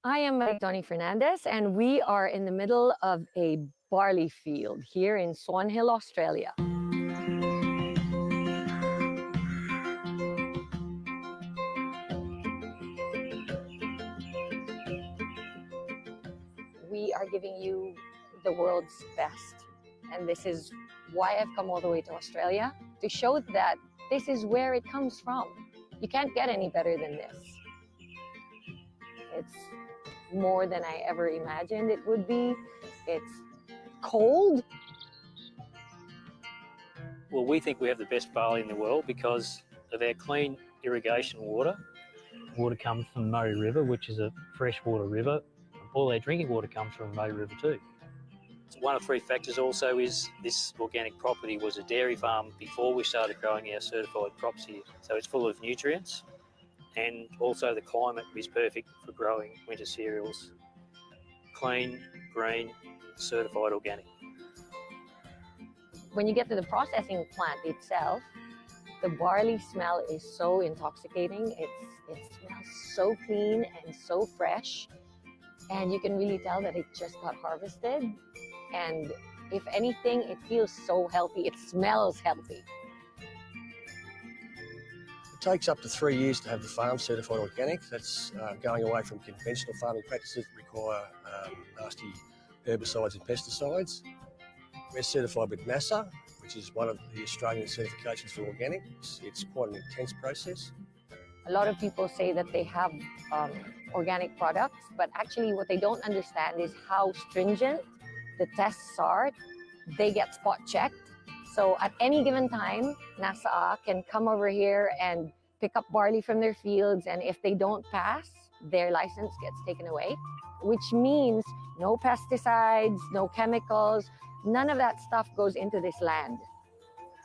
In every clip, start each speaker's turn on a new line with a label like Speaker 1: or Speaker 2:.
Speaker 1: I am Tony Fernandez, and we are in the middle of a barley field here in Swan Hill, Australia. We are giving you the world's best, and this is why I've come all the way to Australia, to show that this is where it comes from. You can't get any better than this. It's more than I ever imagined it would be. It's cold.
Speaker 2: Well, we think we have the best barley in the world because of our clean irrigation water. Water comes from Murray River, which is a freshwater river. All our drinking water comes from Murray River too. One of three factors also is this organic property was a dairy farm before we started growing our certified crops here. So it's full of nutrients, and also the climate is perfect for growing winter cereals. Clean, green, certified organic.
Speaker 1: When you get to the processing plant itself, the barley smell is so intoxicating. It smells so clean and so fresh, and you can really tell that it just got harvested. And if anything, it feels so healthy. It smells healthy.
Speaker 3: It takes up to 3 years to have the farm certified organic. That's going away from conventional farming practices that require nasty herbicides and pesticides. We're certified with NASA, which is one of the Australian certifications for organic. It's quite an intense process.
Speaker 1: A lot of people say that they have organic products, but actually what they don't understand is how stringent the tests are. They get spot checked. So at any given time, NASA can come over here and pick up barley from their fields, and if they don't pass, their license gets taken away, which means no pesticides, no chemicals, none of that stuff goes into this land.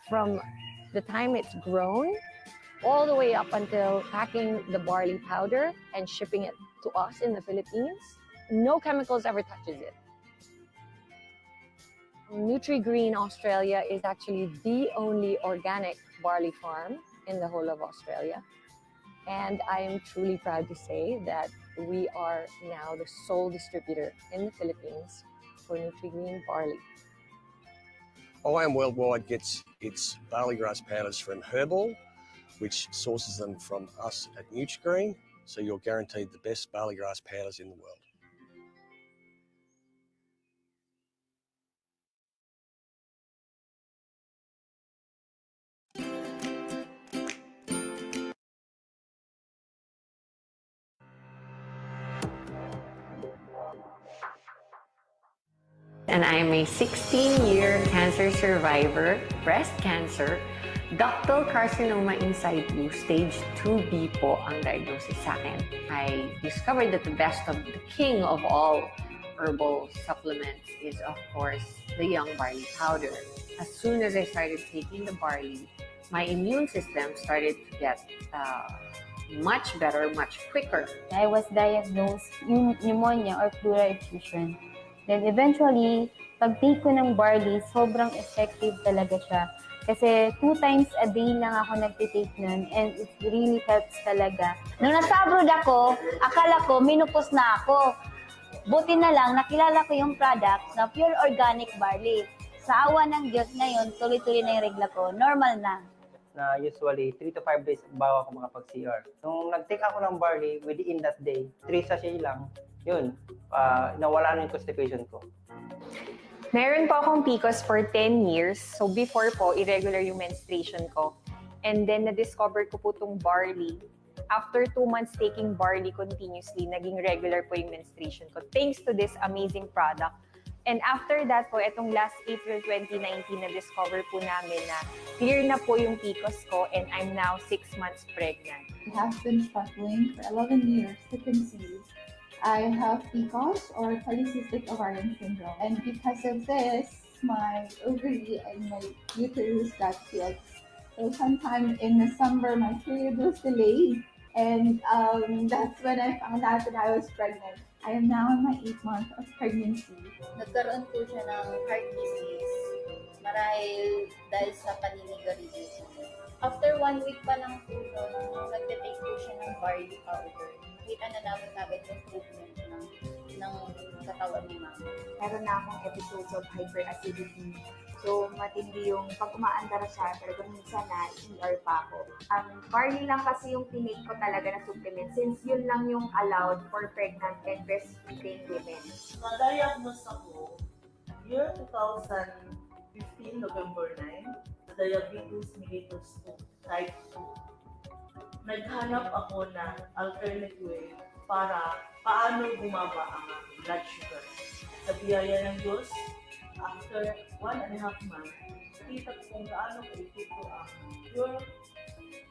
Speaker 1: From the time it's grown, all the way up until packing the barley powder and shipping it to us in the Philippines, no chemicals ever touches it. Nutri-Green Australia is actually the only organic barley farm in the whole of Australia. And I am truly proud to say that we are now the sole distributor in the Philippines for Nutri-Green barley.
Speaker 3: IAM Worldwide gets its barley grass powders from Herbal, which sources them from us at Nutri-Green, so you're guaranteed the best barley grass powders in the world.
Speaker 1: And I am a 16-year cancer survivor, breast cancer, ductal carcinoma in situ, stage 2B po ang diagnosis sa akin. I discovered that the best of the king of all herbal supplements is, of course, the young barley powder. As soon as I started taking the barley, my immune system started to get much better, much quicker.
Speaker 4: I was diagnosed pneumonia or pleural effusion. Then eventually, pag-take ko ng barley, sobrang effective talaga siya. Kasi 2 times a day lang ako nagtitake nun, and it really helps talaga. Nung nasa abroad ako, akala ko menopause na ako. Buti na lang, nakilala ko yung product na pure organic barley. Sa awa ng Diyos ngayon, tuloy-tuloy na yung regla ko. Normal na.
Speaker 5: Na usually 3 to 5 days bago ako makapag-CR. Nung nag-take ako ng barley, within that day, 3 sachet lang, yun, nawala na yung constipation ko.
Speaker 6: Meron po akong PCOS for 10 years. So before po, irregular yung menstruation ko. And then na-discover ko po itong barley. After 2 months taking barley continuously, naging regular po yung menstruation ko. Thanks to this amazing product. And after that po, itong last April 2019, na-discover po namin na clear na po yung PCOS ko, and I'm now 6 months pregnant.
Speaker 7: I have been struggling for 11 years to conceive. I have PCOS or polycystic ovarian syndrome, and because of this, my ovary and my uterus got filled. So sometime in December, my period was delayed, and that's when I found out that I was pregnant. I am now in my 8th month of pregnancy.
Speaker 8: Nagkaroon po siya ng heart disease marahil dahil sa paninigarilyo. After 1 week pa lang po, nagtitake po siya ng barley powder. nakita na namin agad improvement ng katawan ni mama.
Speaker 9: Meron na akong episodes of hyperacidity. So, matindi yung pag umaandar siya, talaga minsan na ER pa ako. Barley lang kasi yung tinake ko talaga na supplement since yun lang yung allowed for pregnant and breastfeeding women.
Speaker 10: Na-diagnose ako year 2015, November 9, sa diabetes mellitus type 2. Naghanap ako ng alternate way para paano bumaba ang blood sugar. Sa biyaya ng Diyos, after 1.5 months, kita ko kung gaano ka-epekto ang pure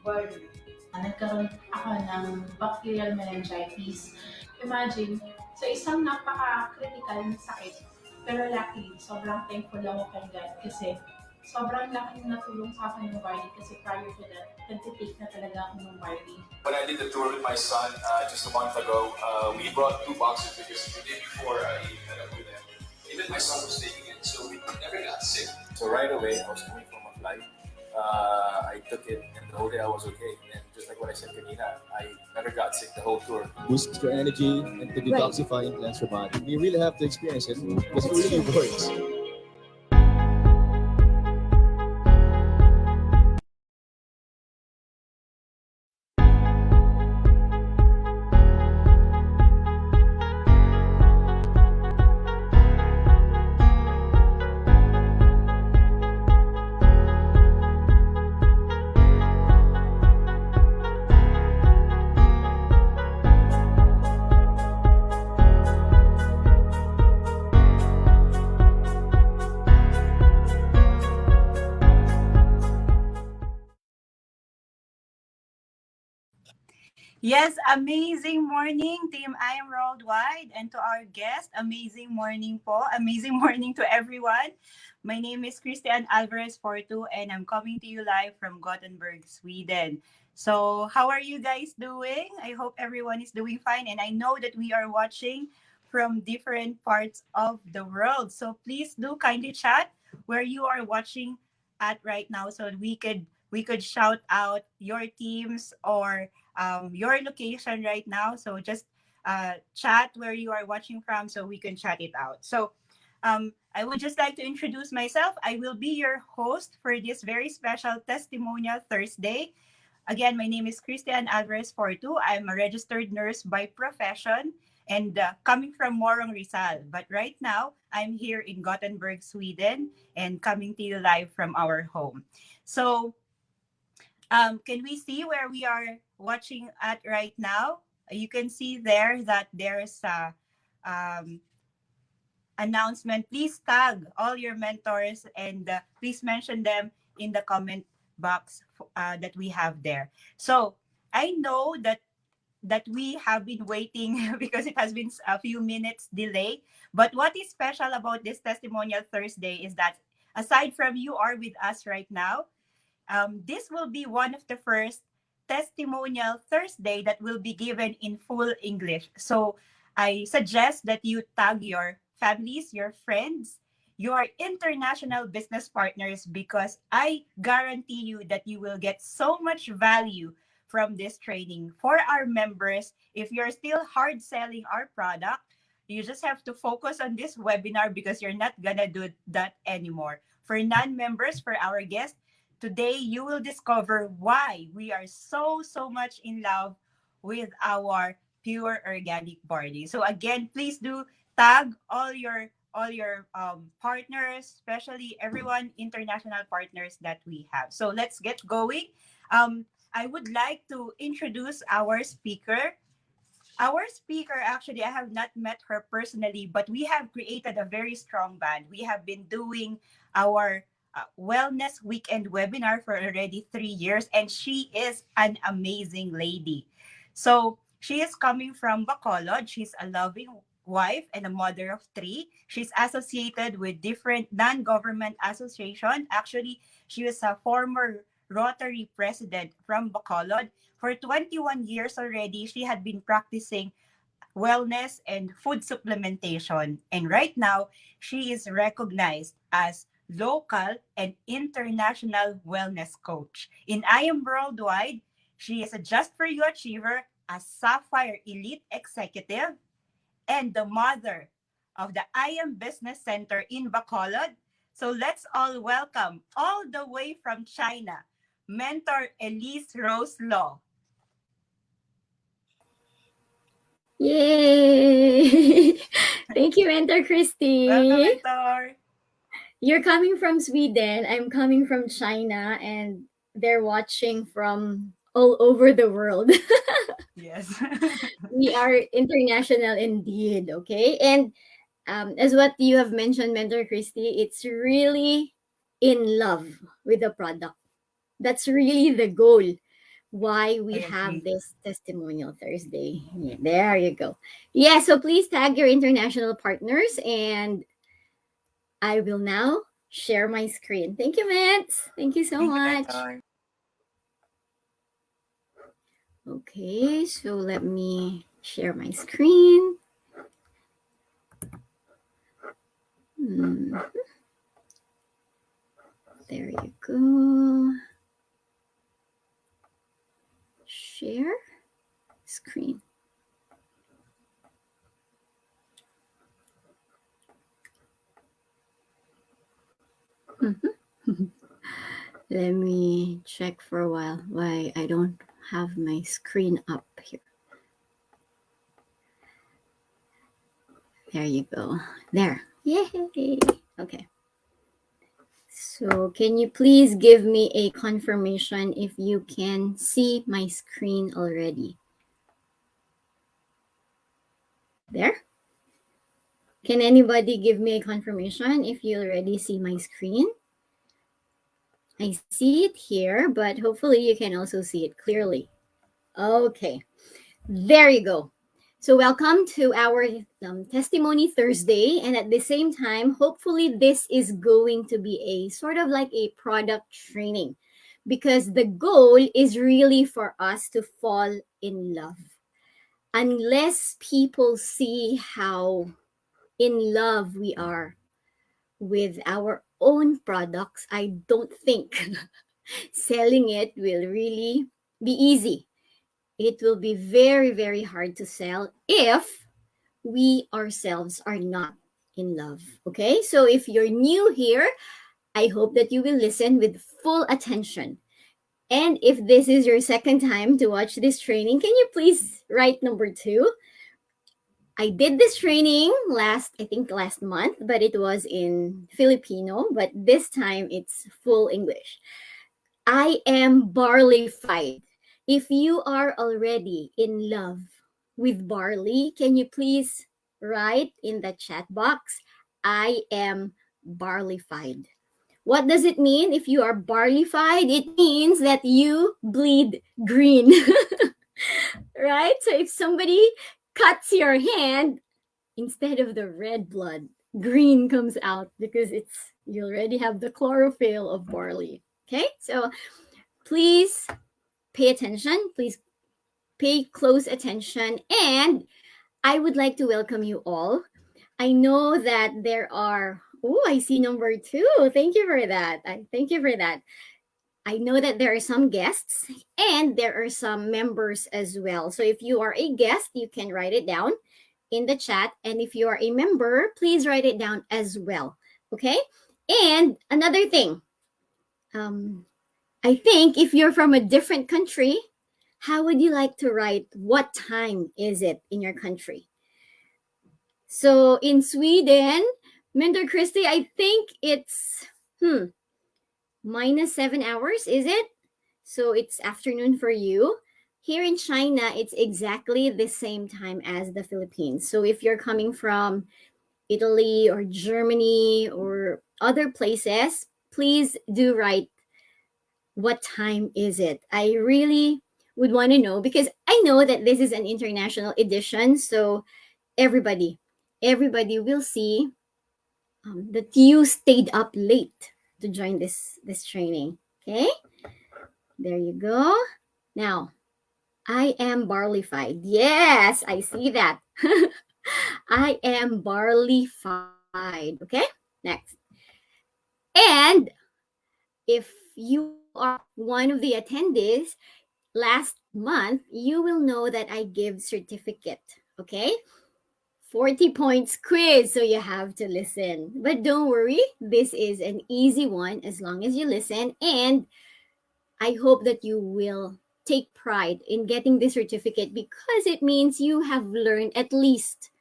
Speaker 10: barley.
Speaker 11: Nagkaroon ako ng bacterial meningitis. Imagine, sa isang napaka-critical na sakit, pero luckily, sobrang thankful lang ako kay God kasi sobrang laki ng natulong sa akin ng barley kasi prior to that, nag-take na talaga ako ng barley.
Speaker 12: When I did the tour with my son just a month ago, we brought 2 boxes because the day before I met up with them, even my son was taking it, so we never got sick. So right away, I was coming from a flight. I took it, and the whole day I was okay. And just like what I said kanina, I never got sick the whole tour.
Speaker 13: Boosts your energy and to detoxify and cleanse your body. You really have to experience it because it really works.
Speaker 14: Yes, amazing morning, Team I Am Worldwide. And to our guest, amazing morning po. Amazing morning to everyone. My name is Christy Alvarez Fortu, and I'm coming to you live from Gothenburg, Sweden. So how are you guys doing? I hope everyone is doing fine. And I know that we are watching from different parts of the world. So please do kindly chat where you are watching at right now so we could shout out your teams or your location right now. So just chat where you are watching from so we can chat it out. So I would just like to introduce myself. I will be your host for this very special Testimonial Thursday. Again, my name is Christy Alvarez Fortu. I'm a registered nurse by profession and coming from Morong, Rizal. But right now, I'm here in Gothenburg, Sweden, and coming to you live from our home. So can we see where we are watching at right now? You can see there that there's a announcement. Please tag all your mentors and please mention them in the comment box that we have there. So I know that we have been waiting because it has been a few minutes delay. But what is special about this Testimonial Thursday is that aside from you are with us right now, this will be one of the first Testimonial Thursday that will be given in full English. So I suggest that you tag your families, your friends, your international business partners, because I guarantee you that you will get so much value from this training. For our members, if you're still hard selling our product, you just have to focus on this webinar because you're not gonna do that anymore. For non-members, for our guests, today you will discover why we are so much in love with our pure organic barley. So again, please do tag all your partners, especially everyone international partners that we have. So let's get going. I would like to introduce our speaker. Our speaker, actually, I have not met her personally, but we have created a very strong band. We have been doing our wellness weekend webinar for already 3 years, and she is an amazing lady. So she is coming from Bacolod. She's a loving wife and a mother of 3. She's associated with different non-government associations. Actually, she was a former Rotary president from Bacolod. For 21 years already, she had been practicing wellness and food supplementation. And right now, she is recognized as local and international wellness coach. In I Am Worldwide, she is a Just For You achiever, a Sapphire Elite Executive, and the mother of the IM Business Center in Bacolod. So let's all welcome, all the way from China, Mentor Eliz Rose Law.
Speaker 15: Yay! Thank you, Mentor Christy.
Speaker 14: Welcome, Mentor.
Speaker 15: You're coming from Sweden. I'm coming from China, and they're watching from all over the world.
Speaker 14: Yes.
Speaker 15: We are international indeed, okay? And as what you have mentioned, Mentor Christy, it's really in love with the product. That's really the goal why we have this Testimonial Thursday. Yeah, there you go. Yeah, so please tag your international partners, and I will now share my screen. Thank you, Ments. Thank you so much. Okay, so let me share my screen. There you go. Share screen. Let me check for a while why I don't have my screen up here. There you go. There. Yay. Okay. So can you please give me a confirmation if you can see my screen already? There? Can anybody give me a confirmation if you already see my screen? I see it here, but hopefully you can also see it clearly. Okay, there you go. So welcome to our Testimony Thursday. And at the same time, hopefully this is going to be a sort of like a product training, because the goal is really for us to fall in love. Unless people see how in love we are with our own products, I don't think selling it will really be easy. It will be very, very hard to sell if we ourselves are not in love. Okay, so if you're new here, I hope that you will listen with full attention. And if this is your second time to watch this training, can you please write number 2? I did this training last month, but it was in Filipino, but this time it's full English. I am barley-fied. If you are already in love with barley, can you please write in the chat box, I am barley-fied. What does it mean if you are barley-fied? It means that you bleed green. Right? So if somebody cuts your hand, instead of the red blood, green comes out because you already have the chlorophyll of barley. Okay? So please pay attention. Please pay close attention. And I would like to welcome you all. I know that there are, I see number 2. Thank you for that. Thank you for that. I know that there are some guests and there are some members as well. So if you are a guest, you can write it down in the chat. And if you are a member, please write it down as well. Okay? And another thing, I think if you're from a different country, how would you like to write what time is it in your country? So in Sweden, Mentor Christy, I think it's minus 7 hours, is it? So it's afternoon for you. Here in China, it's exactly the same time as the Philippines. So if you're coming from Italy or Germany or other places, please do write what time is it. I really would want to know, because I know that this is an international edition. So everybody will see that you stayed up late to join this training. Okay, there you go. Now, I am barley-fied. Yes, I see that. I am barley-fied. Okay, next. And if you are one of the attendees, last month, you will know that I give certificate, okay? 40 points quiz, so you have to listen. But don't worry, this is an easy one as long as you listen, and I hope that you will take pride in getting this certificate because it means you have learned at least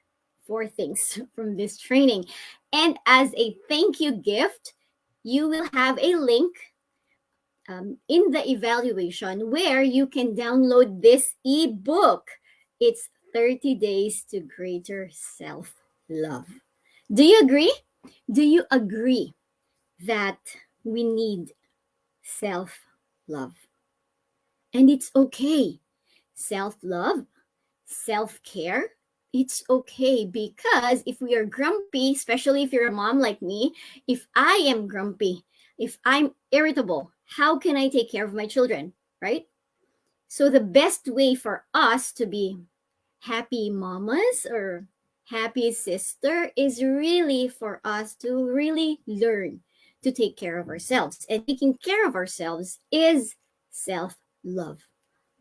Speaker 15: 4 things from this training. And as a thank you gift, you will have a link in the evaluation where you can download this ebook. It's 30 Days to Greater Self-Love. Do you agree? Do you agree that we need self-love? And it's okay. Self-love, self-care, it's okay because if we are grumpy, especially if you're a mom like me, if I am grumpy, if I'm irritable, how can I take care of my children, right? So the best way for us to be happy mamas or happy sister is really for us to really learn to take care of ourselves. And taking care of ourselves is self-love.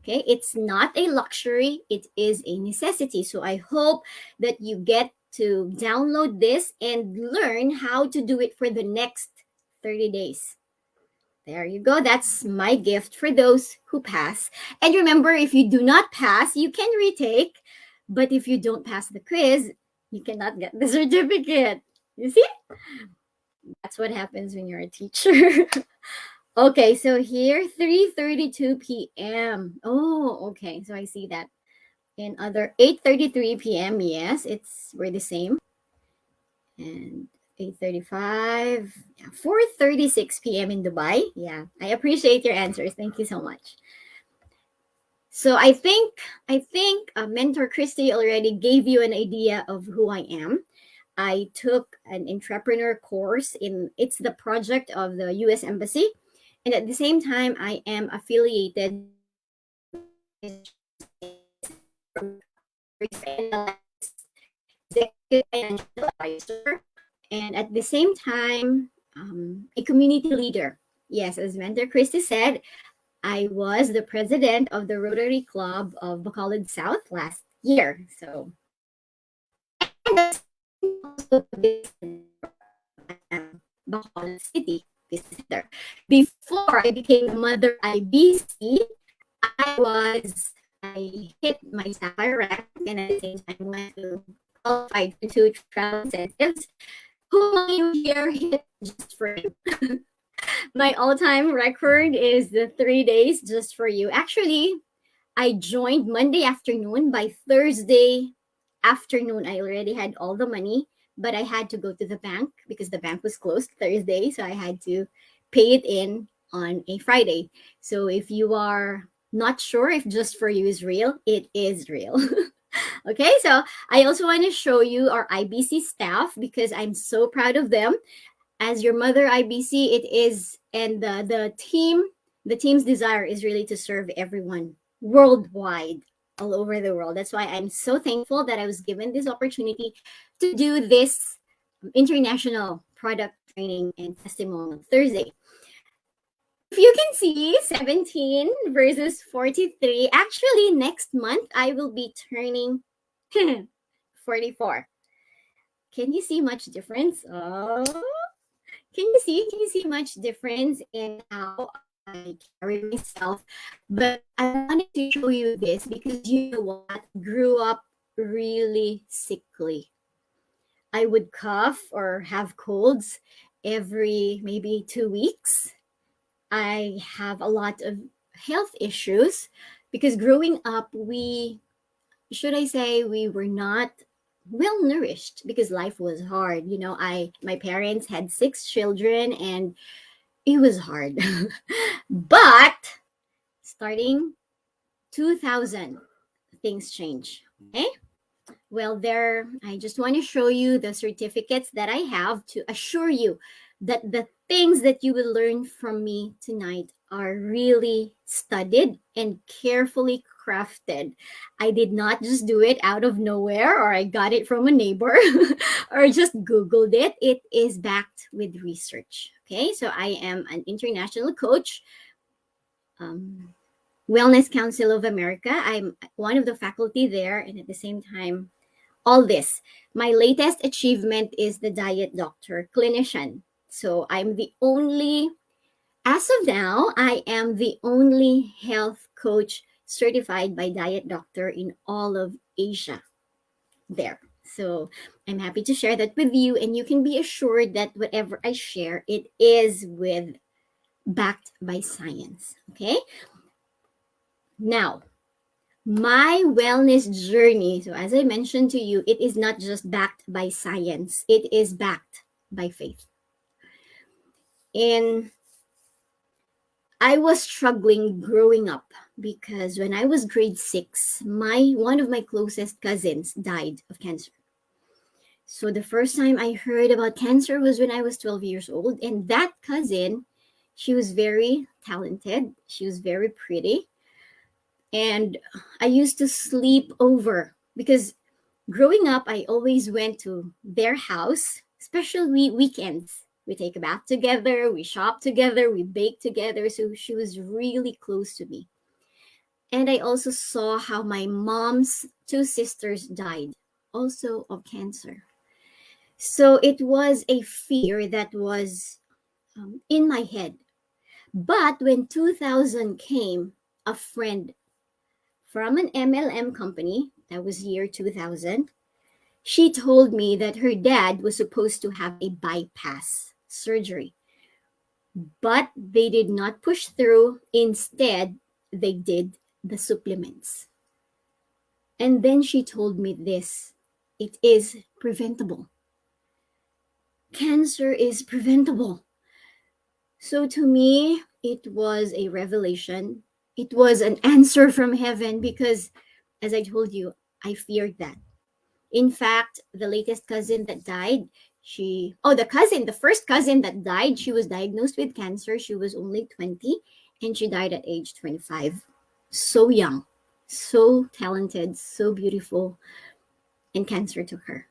Speaker 15: Okay, it's not a luxury, it is a necessity. So I hope that you get to download this and learn how to do it for the next 30 days. There you go. That's my gift for those who pass. And remember, if you do not pass, you can retake. But if you don't pass the quiz, you cannot get the certificate. You see? That's what happens when you're a teacher. Okay, so here, 3:32 p.m. Oh, okay. So I see that. In other 8:33 p.m., yes, we're the same. And 8:35, yeah, 4:36 p.m. in Dubai. Yeah, I appreciate your answers. Thank you so much. So I think Mentor Christy already gave you an idea of who I am. I took an entrepreneur course it's the project of the U.S. Embassy. And at the same time, I am affiliated executive advisor, and at the same time, a community leader. Yes, as Mentor Christy said, I was the president of the Rotary Club of Bacolod South last year. So, Bacolod City visitor. Before I became a mother IBC, I hit my sapphire rank and at the same time went to qualified for 2 travel incentives. Who among you here hit just for you? My all-time record is the 3 days just for you. Actually, I joined Monday afternoon. By Thursday afternoon, I already had all the money, but I had to go to the bank because the bank was closed Thursday, so I had to pay it in on a Friday. So if you are not sure if just for you is real, it is real. Okay, so I also want to show you our IBC staff because I'm so proud of them. As your mother IBC, it is, and the team's desire is really to serve everyone worldwide, all over the world. That's why I'm so thankful that I was given this opportunity to do this international product training and testimonial Thursday. If you can see 17 versus 43, actually next month I will be turning 44. Can you see much difference? Oh, can you see much difference in how I carry myself? But I wanted to show you this because you know what? I grew up really sickly. I would cough or have colds every maybe 2 weeks. I have a lot of health issues because growing up, we were not well nourished because life was hard. You know, my parents had 6 children and it was hard. But starting 2000, things change. Okay? Well, I just want to show you the certificates that I have to assure you that the things that you will learn from me tonight are really studied and carefully crafted. I did not just do it out of nowhere or I got it from a neighbor or just Googled it. It is backed with research. Okay, so I am an international coach. Wellness Council of America. I'm one of the faculty there, and at the same time, all this. My latest achievement is the diet doctor clinician. So I'm the only, as of now, I am the only health coach certified by Diet Doctor in all of Asia there. So I'm happy to share that with you, and you can be assured that whatever I share, it is backed by science. Okay. Now, my wellness journey, so as I mentioned to you, it is not just backed by science, it is backed by faith. And I was struggling growing up because when I was grade 6, one of my closest cousins died of cancer. So the first time I heard about cancer was when I was 12 years old. And that cousin, she was very talented. She was very pretty. And I used to sleep over because growing up, I always went to their house, especially weekends. We take a bath together, we shop together, we bake together. So she was really close to me. And I also saw how my mom's 2 sisters died, also of cancer. So it was a fear that was in my head. But when 2000 came, a friend from an MLM company, that was year 2000, she told me that her dad was supposed to have a bypass surgery. But they did not push through. Instead, they did the supplements. And then she told me this: it is preventable. Cancer is preventable. So to me, it was a revelation. It was an answer from heaven because, as I told you, I feared that. In fact, the latest cousin that died, the first cousin that died, she was diagnosed with cancer. She was only 20 and she died at age 25. So young, so talented, so beautiful, and cancer took her.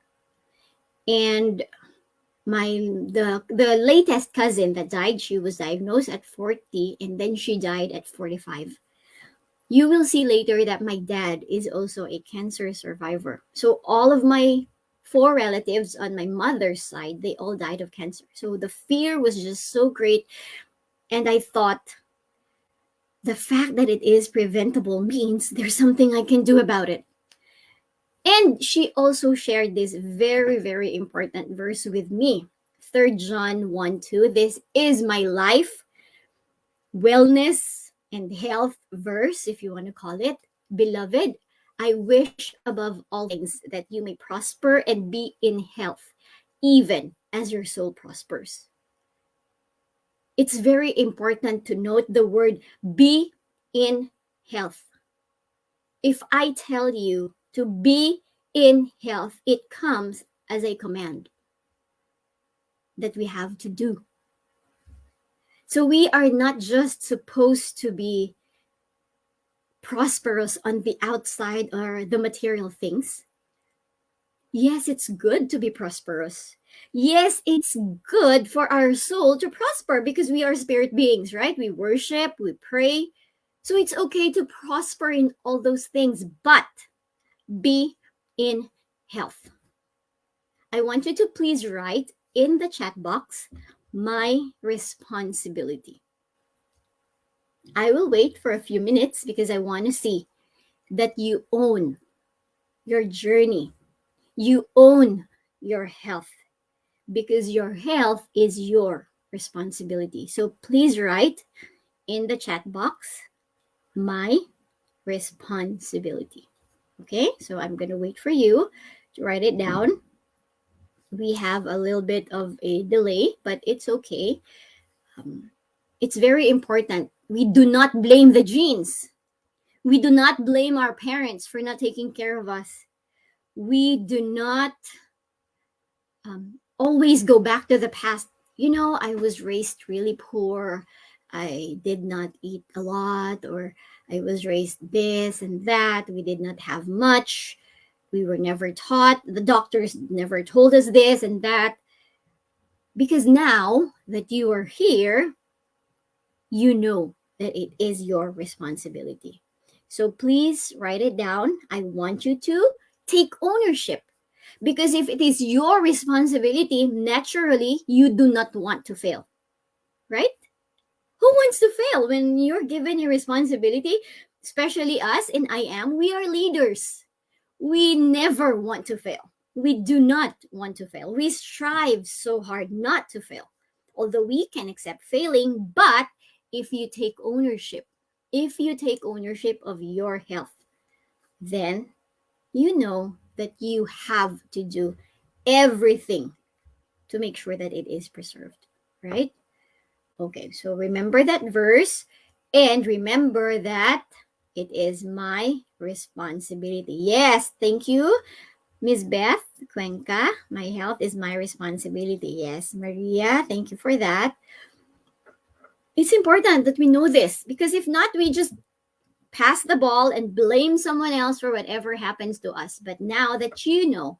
Speaker 15: And the latest cousin that died, she was diagnosed at 40 and then she died at 45. You will see later that my dad is also a cancer survivor. So all of my 4 relatives on my mother's side, they all died of cancer. So the fear was just so great. And I thought, the fact that it is preventable means there's something I can do about it. And she also shared this very, very important verse with me. 3 John 1:2. This is my life, wellness, and health verse, if you want to call it. Beloved, I wish above all things that you may prosper and be in health, even as your soul prospers. It's very important to note the word be in health. If I tell you to be in health, it comes as a command that we have to do. So we are not just supposed to be prosperous on the outside or the material things. Yes, it's good to be prosperous. Yes, it's good for our soul to prosper because we are spirit beings, right? We worship, we pray. So it's okay to prosper in all those things, but be in health. I want you to please write in the chat box, my responsibility. I will wait for a few minutes because I want to see that you own your journey. You own your health because your health is your responsibility. So please write in the chat box, my responsibility. Okay, so I'm going to wait for you to write it down. We have a little bit of a delay, but it's okay. It's very important. We do not blame the genes. We do not blame our parents for not taking care of us. We do not always go back to the past. You know, I was raised really poor. I did not eat a lot, or I was raised this and that. We did not have much. We were never taught. The doctors never told us this and that. Because now that you are here, you know that it is your responsibility. So please write it down. I want you to take ownership, because if it is your responsibility, naturally you do not want to fail, right? Who wants to fail when you're given a responsibility? Especially us, and we are leaders. We never want to fail. We do not want to fail. We strive so hard not to fail. Although we can accept failing, but if you take ownership of your health, then you know that you have to do everything to make sure that it is preserved, right? Okay, so remember that verse, and remember that it is my responsibility. Yes, thank you, Miss Beth Cuenca. My health is my responsibility. Yes, Maria, thank you for that. It's important that we know this, because if not, we just pass the ball and blame someone else for whatever happens to us. But now that you know,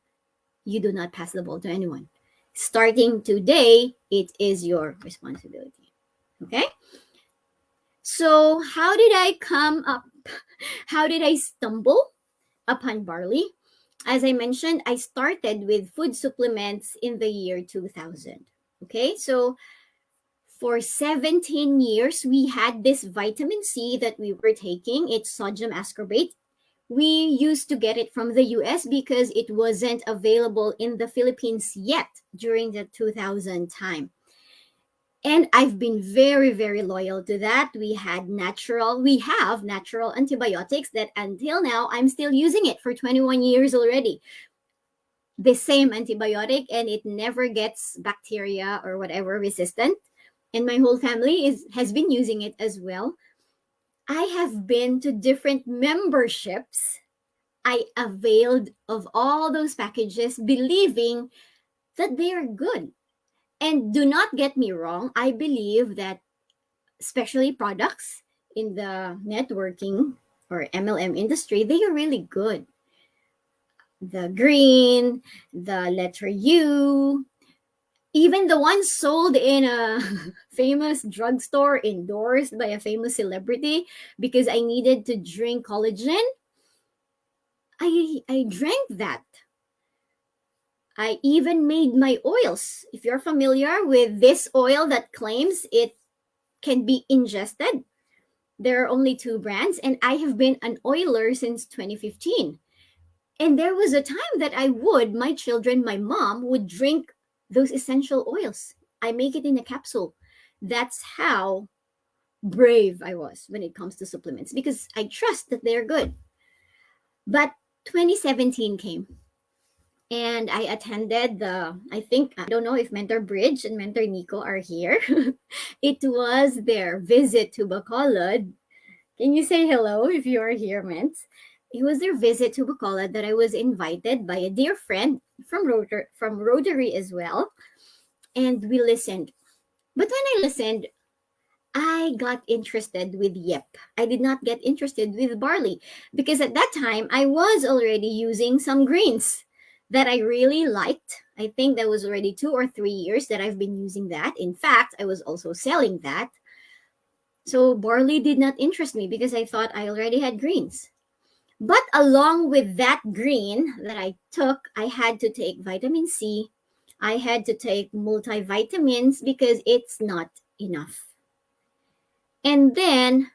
Speaker 15: you do not pass the ball to anyone. Starting today, it is your responsibility. Okay? So, how did I stumble upon barley? As I mentioned, I started with food supplements in the year 2000. Okay? So, for 17 years, we had this vitamin C that we were taking. It's sodium ascorbate. We used to get it from the US because it wasn't available in the Philippines yet during the 2000 time. And I've been very, very loyal to that. We have natural antibiotics that until now, I'm still using it for 21 years already. The same antibiotic, and it never gets bacteria or whatever resistant. And my whole family has been using it as well. I have been to different memberships. I availed of all those packages, believing that they are good. And do not get me wrong, I believe that especially products in the networking or MLM industry, they are really good. The green, the letter U, even the ones sold in a famous drugstore endorsed by a famous celebrity because I needed to drink collagen. I drank that. I even made my oils. If you're familiar with this oil that claims it can be ingested, there are only 2 brands, and I have been an oiler since 2015. And there was a time that my children, my mom would drink those essential oils. I make it in a capsule. That's how brave I was when it comes to supplements, because I trust that they're good. But 2017 came, and I attended I don't know if Mentor Bridge and Mentor Nico are here. It was their visit to Bacolod. Can you say hello if you are here, Ments? It was their visit to Bacolod that I was invited by a dear friend from Rotary as well. And we listened. But when I listened, I got interested with Yep. I did not get interested with barley because at that time I was already using some greens that I really liked. I think that was already 2 or 3 years that I've been using that. In fact, I was also selling that. So barley did not interest me because I thought I already had greens. But along with that green that I took, I had to take vitamin C. I had to take multivitamins because it's not enough. And then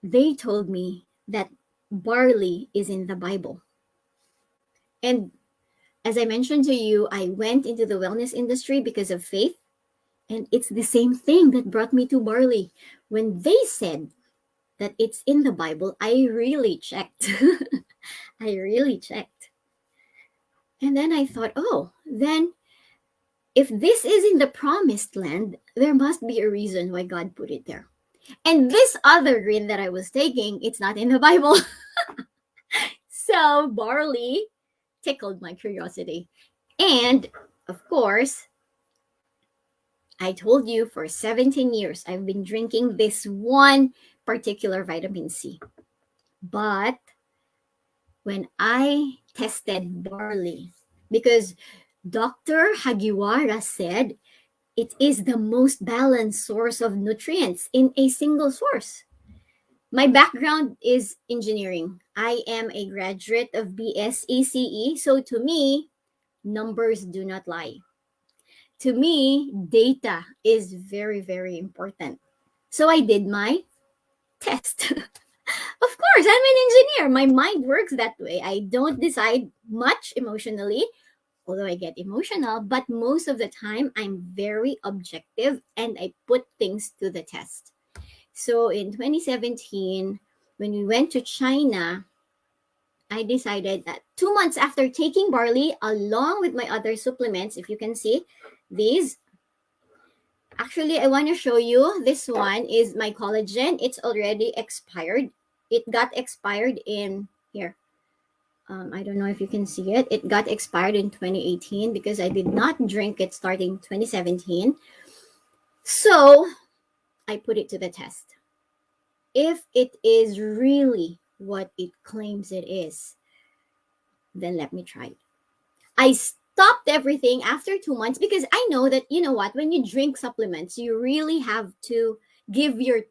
Speaker 15: they told me that barley is in the Bible. And as I mentioned to you, I went into the wellness industry because of faith. And it's the same thing that brought me to barley. When they said that it's in the Bible, I really checked. I really checked. And then I thought, then if this is in the promised land, there must be a reason why God put it there. And this other green that I was taking, it's not in the Bible. So barley tickled my curiosity. And of course, I told you for 17 years, I've been drinking this one particular vitamin C. But when I tested barley, because Dr. Hagiwara said It is the most balanced source of nutrients in a single source. My background is engineering. I am a graduate of BSECE, so to me, numbers do not lie. To me, data is very, very important. So I did my test. Of course, I'm an engineer. My mind works that way. I don't decide much emotionally, although I get emotional, but most of the time I'm very objective and I put things to the test. So in 2017, when we went to China, I decided that 2 months after taking barley, along with my other supplements, if you can see these, actually, I want to show you. This one is my collagen. It's already expired. It got expired in here. I don't know if you can see it. It got expired in 2018 because I did not drink it starting 2017. So I put it to the test. If it is really what it claims it is, then let me try it. I stopped everything after 2 months because I know that, you know what, when you drink supplements, you really have to give your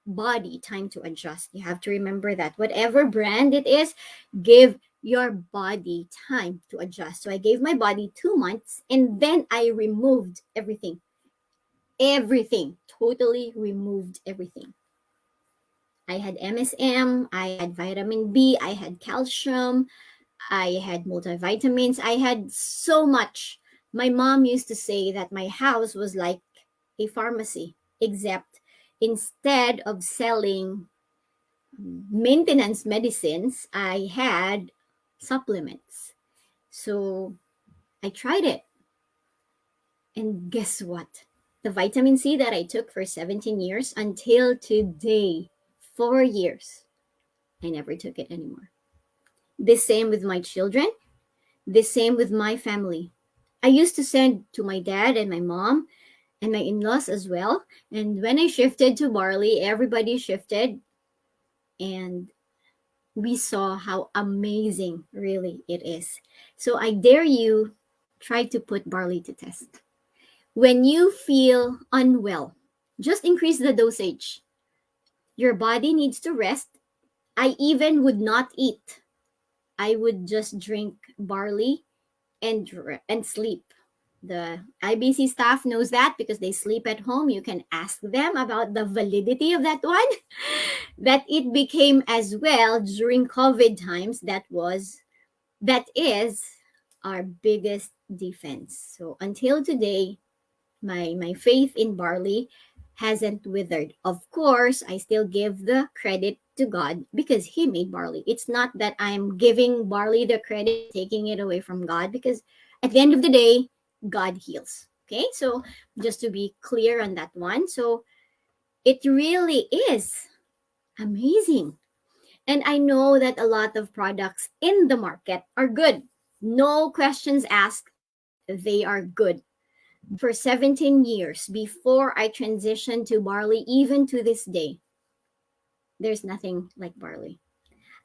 Speaker 15: body time to adjust. You have to remember that whatever brand it is, give your body time to adjust. So I gave my body 2 months and then I removed everything. Everything. Totally removed everything. I had MSM, I had vitamin B, I had calcium, I had multivitamins, I had so much. My mom used to say that my house was like a pharmacy, except instead of selling maintenance medicines, I had supplements. So I tried it. And guess what? The vitamin C that I took for 17 years until today, 4 years, I never took it anymore. The same with my children, the same with my family. I used to send to my dad and my mom and my in-laws as well. And when I shifted to barley, everybody shifted. And we saw how amazing really it is. So I dare you, try to put barley to test. When you feel unwell, just increase the dosage. Your body needs to rest. I even would not eat. I would just drink barley and sleep. The IBC staff knows that because they sleep at home. You can ask them about the validity of that one. That it became as well during COVID times. That is our biggest defense. So until today, my faith in barley hasn't withered. Of course, I still give the credit to God because He made barley. It's not that I'm giving barley the credit, taking it away from God, because at the end of the day, God heals. Okay, so just to be clear on that one. So it really is amazing. And I know that a lot of products in the market are good. No questions asked, they are good. For 17 years before I transitioned to barley, even to this day, there's nothing like barley.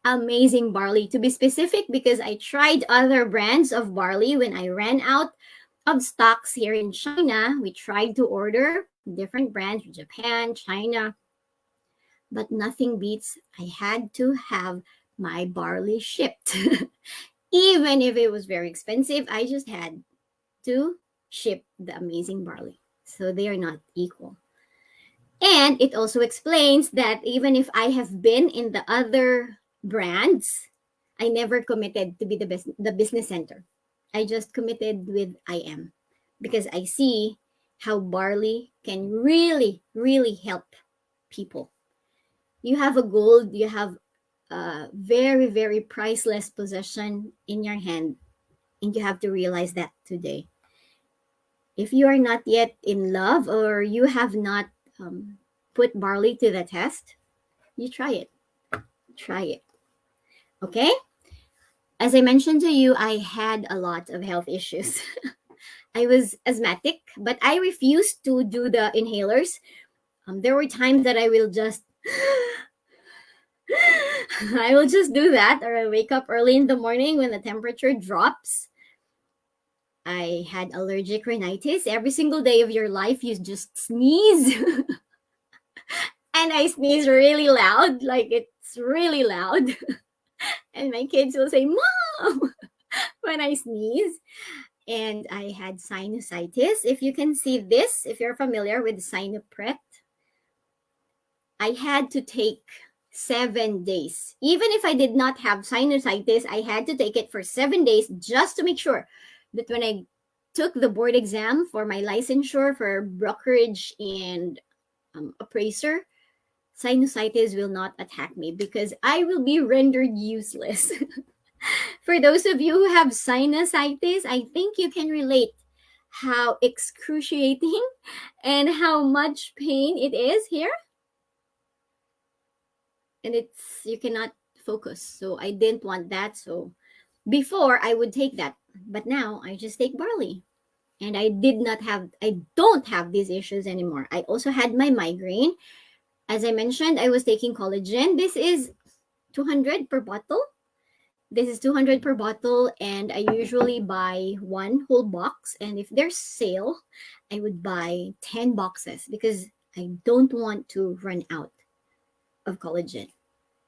Speaker 15: Amazing barley, to be specific, because I tried other brands of barley when I ran out of stocks here in China. We tried to order different brands, Japan, China, but nothing beats I had to have my barley shipped. Even if it was very expensive, I just had to ship the amazing barley. So they are not equal. And it also explains that even if I have been in the other brands, I never committed to be the business center. I just committed with IM because I see how barley can really, really help people. You have a gold, you have a very, very priceless possession in your hand, and you have to realize that today. If you are not yet in love or you have not put barley to the test, you try it. Try it. Okay? As I mentioned to you, I had a lot of health issues. I was asthmatic, but I refused to do the inhalers. There were times that I will just do that, or I wake up early in the morning when the temperature drops. I had allergic rhinitis. Every single day of your life, you just sneeze. And I sneeze really loud, like it's really loud. And my kids will say, Mom, when I sneeze. And I had sinusitis. If you can see this, if you're familiar with sinupret, I had to take 7 days. Even if I did not have sinusitis, I had to take it for 7 days just to make sure that when I took the board exam for my licensure for brokerage and appraiser, sinusitis will not attack me because I will be rendered useless. For those of you who have sinusitis, I think you can relate how excruciating and how much pain it is here. And you cannot focus. So I didn't want that. So before I would take that, but now I just take barley. And I don't have these issues anymore. I also had my migraine. As I mentioned, I was taking collagen. This is 200 per bottle. This is 200 per bottle, and I usually buy one whole box. And if there's sale, I would buy 10 boxes because I don't want to run out of collagen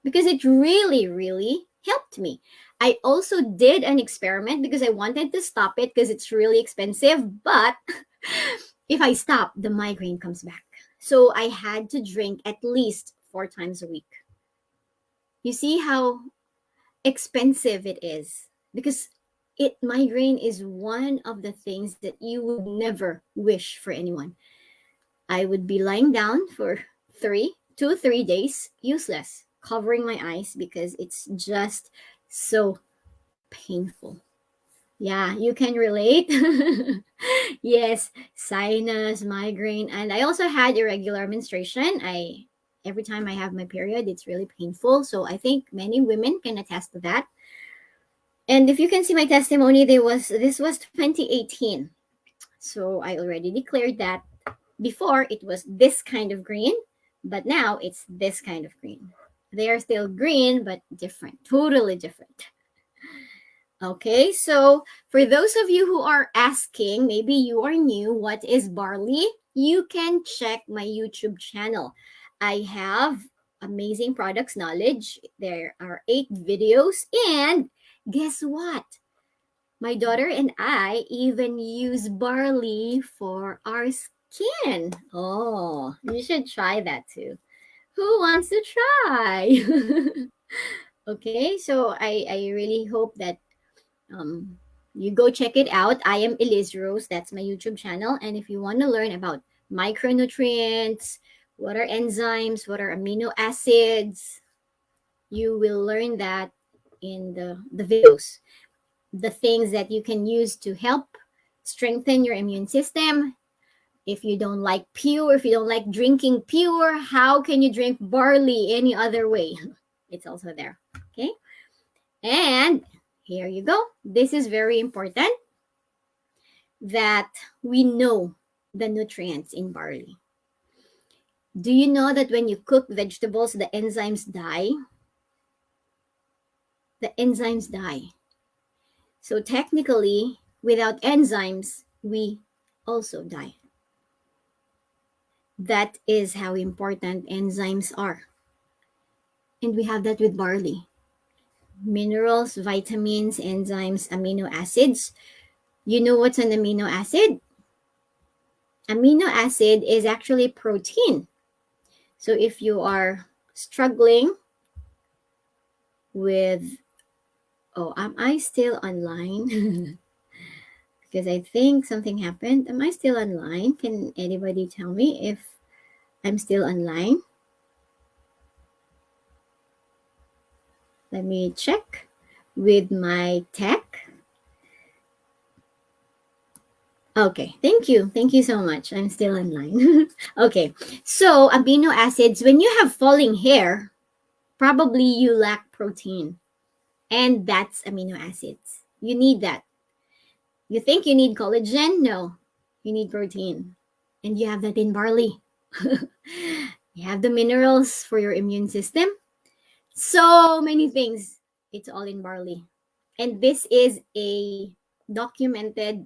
Speaker 15: because it really, really helped me. I also did an experiment because I wanted to stop it because it's really expensive. But if I stop, the migraine comes back. So I had to drink at least 4 times a week. You see how expensive it is because migraine is one of the things that you would never wish for anyone. I would be lying down for 2 to 3 days, useless, covering my eyes because it's just so painful. Yeah, you can relate. Yes, sinus, migraine, and I also had irregular menstruation. Every time I have my period, it's really painful. So I think many women can attest to that. And if you can see my testimony, this was 2018. So I already declared that before it was this kind of green, but now it's this kind of green. They are still green, but different, totally different. Okay, so for those of you who are asking, maybe you are new, what is barley? You can check my YouTube channel. I have amazing products knowledge. There are 8 videos. And guess what? My daughter and I even use barley for our skin. Oh, you should try that too. Who wants to try? Okay, so I really hope that you go check it out. I am Eliz Rose. That's my YouTube channel. And if you want to learn about micronutrients, what are enzymes, what are amino acids, you will learn that in the videos. The things that you can use to help strengthen your immune system. If you don't like pure, if you don't like drinking pure, how can you drink barley any other way? It's also there. Okay. And here you go. This is very important that we know the nutrients in barley. Do you know that when you cook vegetables, the enzymes die? The enzymes die. So technically, without enzymes, we also die. That is how important enzymes are. And we have that with barley. Minerals, vitamins, enzymes, amino acids. You know what's an amino acid? Amino acid is actually protein. So if you are struggling with, am I still online? Because I think something happened. Am I still online? Can anybody tell me if I'm still online? Let me check with my tech. Okay, thank you. Thank you so much. I'm still online. Okay, so amino acids, when you have falling hair, probably you lack protein. And that's amino acids. You need that. You think you need collagen? No, you need protein. And you have that in barley. You have the minerals for your immune system. So many things. It's all in barley. And this is a documented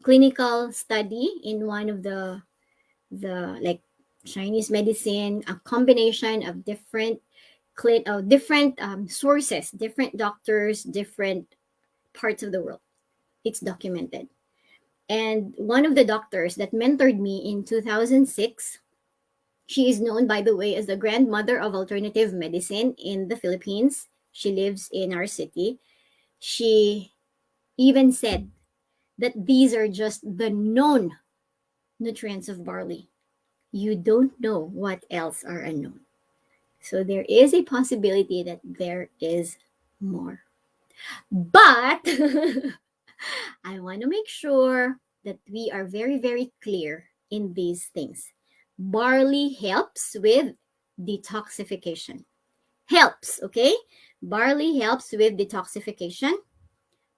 Speaker 15: clinical study in one of the like Chinese medicine, a combination of different sources, different doctors, different parts of the world. It's documented. And one of the doctors that mentored me in 2006, she is known, by the way, as the grandmother of alternative medicine in the Philippines. She lives in our city. She even said that these are just the known nutrients of barley. You don't know what else are unknown. So there is a possibility that there is more. But I want to make sure that we are very, very clear in these things. Barley helps with detoxification. Helps, okay? Barley helps with detoxification.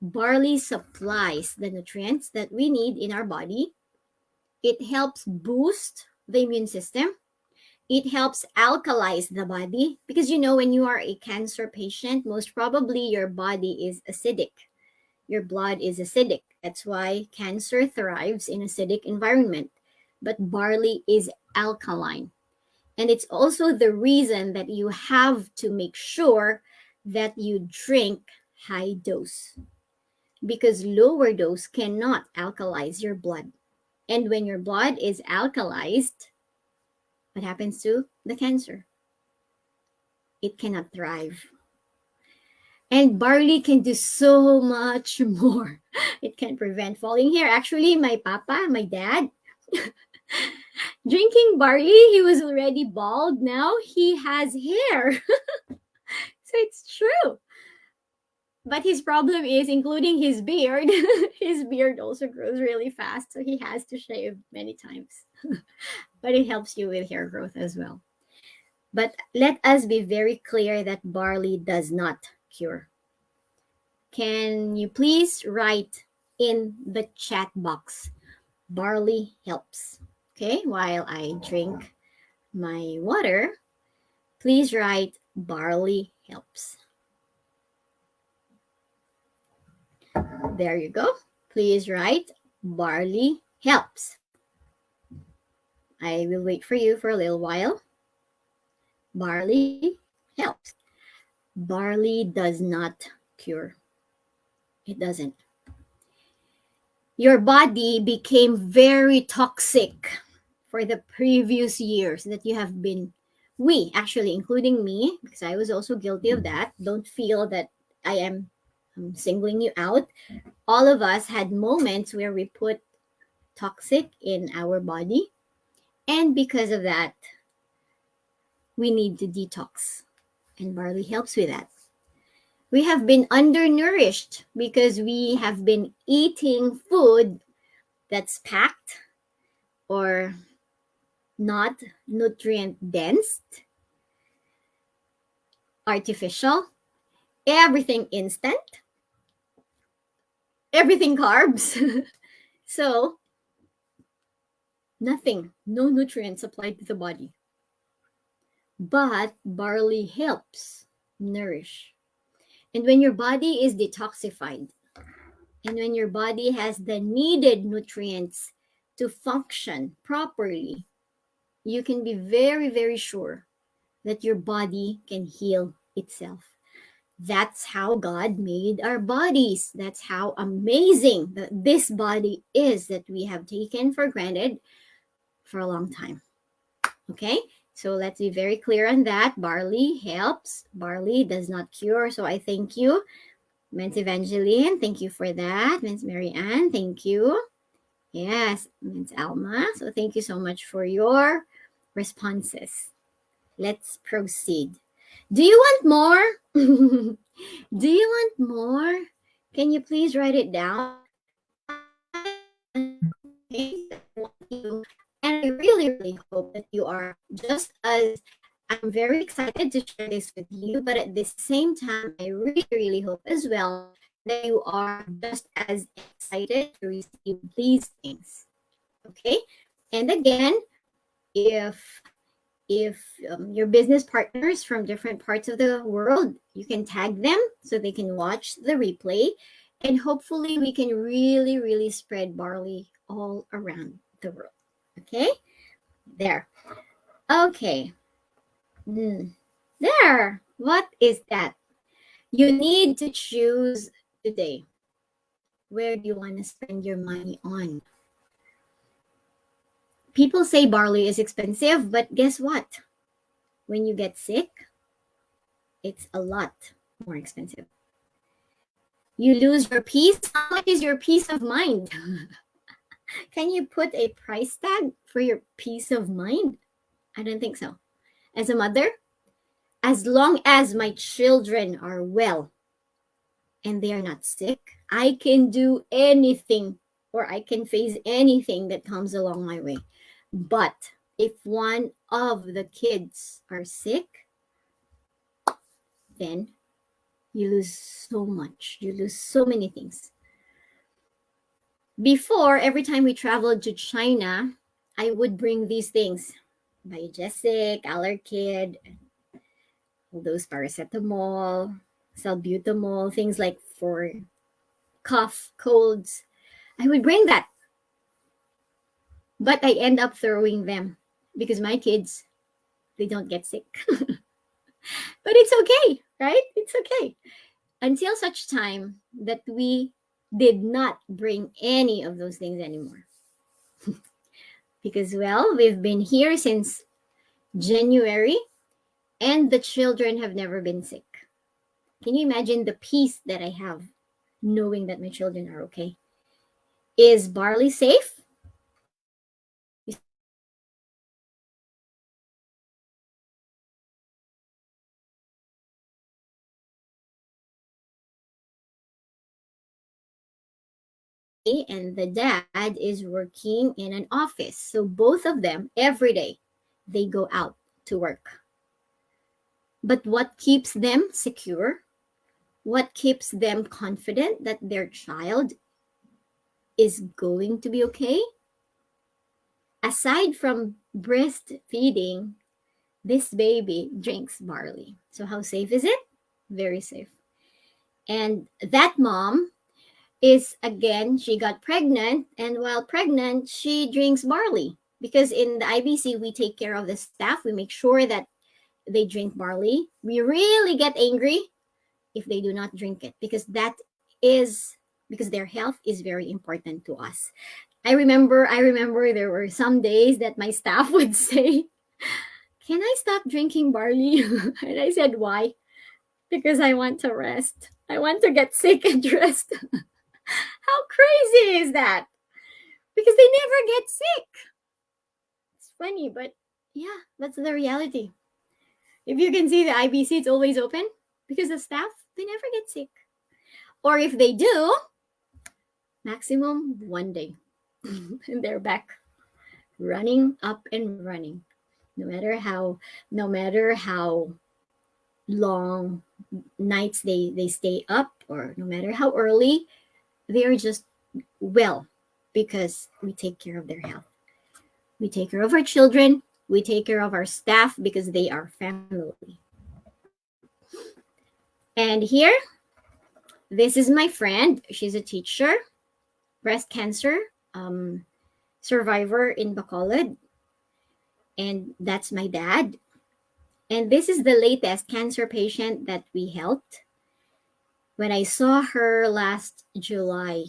Speaker 15: Barley supplies the nutrients that we need in our body. It helps boost the immune system. It helps alkalize the body because when you are a cancer patient, most probably your body is acidic. Your blood is acidic. That's why cancer thrives in acidic environment. But barley is alkaline. And it's also the reason that you have to make sure that you drink high dose, because lower dose cannot alkalize your blood. And when your blood is alkalized, what happens to the cancer? It cannot thrive. And barley can do so much more. It can prevent falling hair. Actually, my dad, drinking barley, he was already bald. Now he has hair. So it's true. But his problem is, including his beard, his beard also grows really fast. So he has to shave many times. But it helps you with hair growth as well. But let us be very clear that barley does not cure. Can you please write in the chat box, barley helps? Okay, while I drink my water, please write barley helps. There you go. Please write barley helps. I will wait for you for a little while. Barley helps. Barley does not cure. It doesn't. Your body became very toxic for the previous years that you have been, we actually, including me, because I was also guilty of that. Don't feel that I am singling you out. All of us had moments where we put toxic in our body. And because of that, we need to detox. And barley helps with that. We have been undernourished because we have been eating food that's packed or not nutrient dense, artificial, everything instant, everything carbs. So nothing, no nutrients supplied to the body. But barley helps nourish. And when your body is detoxified, and when your body has the needed nutrients to function properly, you can be very, very sure that your body can heal itself. That's how God made our bodies. That's how amazing that this body is that we have taken for granted for a long time. Okay? So let's be very clear on that. Barley helps. Barley does not cure. So I thank you, Ms. Evangeline. Thank you for that. Ms. Mary Ann, thank you. Yes, Ms. Alma. So thank you so much for your responses. Let's proceed. Do you want more? Do you want more? Can you please write it down? And I really, really hope that you are just as, I'm very excited to share this with you, but at the same time, I really, really hope as well that you are just as excited to receive these things. Okay? And again, if your business partners from different parts of the world, you can tag them so they can watch the replay. And hopefully we can really, really spread barley all around the world. Okay? There. Okay. There. What is that? You need to choose today. Where do you want to spend your money on? People say barley is expensive, but guess what? When you get sick, it's a lot more expensive. You lose your peace. How much is your peace of mind? Can you put a price tag for your peace of mind? I don't think so. As a mother, as long as my children are well and they are not sick, I can do anything, or I can face anything that comes along my way. But if one of the kids are sick, then you lose so much. You lose so many things. Before, every time we traveled to China, I would bring these things. Biogesic, Allerkid, all those paracetamol, salbutamol, things like for cough, colds. I would bring that. But I end up throwing them because my kids, they don't get sick. But it's okay, right? It's okay. Until such time that we did not bring any of those things anymore. Because, well, we've been here since January and the children have never been sick. Can you imagine the peace that I have knowing that my children are okay? Is barley safe? And the dad is working in an office. So both of them, every day, they go out to work. But what keeps them secure? What keeps them confident that their child is going to be okay? Aside from breastfeeding, this baby drinks barley. So how safe is it? Very safe. And that mom is, again, she got pregnant, and while pregnant, she drinks barley. Because in the IBC, we take care of the staff. We make sure that they drink barley. We really get angry if they do not drink it, because their health is very important to us. I remember there were some days that my staff would say, "Can I stop drinking barley?" And I said, "Why?" Because I want to rest. I want to get sick and rest. How crazy is that? Because they never get sick. It's funny, but yeah, that's the reality. If you can see the IBC, it's always open because the staff, they never get sick. Or if they do, maximum one day. And they're back running up and running. No matter how long nights they stay up, or no matter how early, they are just well, because we take care of their health. We take care of our children. We take care of our staff because they are family. And here, this is my friend. She's a teacher, breast cancer survivor in Bacolod. And that's my dad. And this is the latest cancer patient that we helped. When I saw her last July,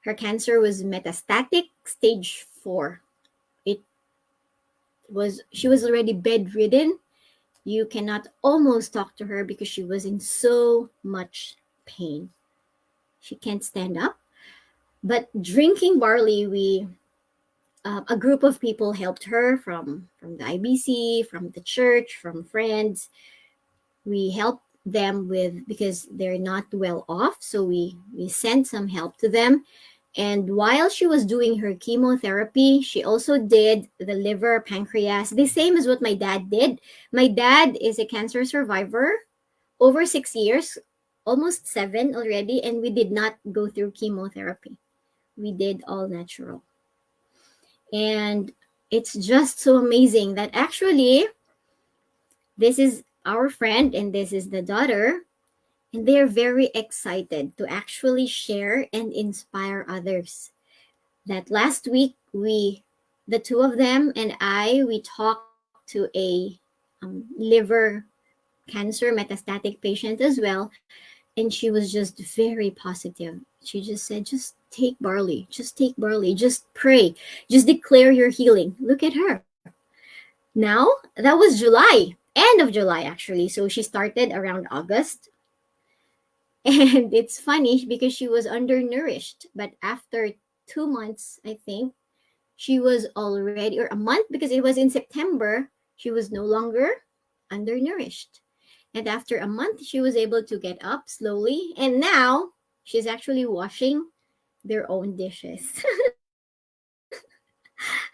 Speaker 15: her cancer was metastatic stage 4. She was already bedridden. You cannot almost talk to her because she was in so much pain. She can't stand up. But drinking barley, a group of people helped her from the IBC, from the church, from friends. We helped them because they're not well off. So we sent some help to them. And while she was doing her chemotherapy, she also did the liver, pancreas, the same as what my dad did. My dad is a cancer survivor, over 6 years, almost 7 already, and we did not go through chemotherapy. We did all natural. And it's just so amazing that actually this is our friend and this is the daughter. And they're very excited to actually share and inspire others. That last week, the two of them and we talked to a liver cancer metastatic patient as well. And she was just very positive. She just said, just take barley, just pray, just declare your healing. Look at her. Now, that was July, end of July actually. So she started around August. And it's funny because she was undernourished. But after 2 months, I think, she was already, or a month because it was in September, she was no longer undernourished. And after a month, she was able to get up slowly. And now she's actually washing their own dishes.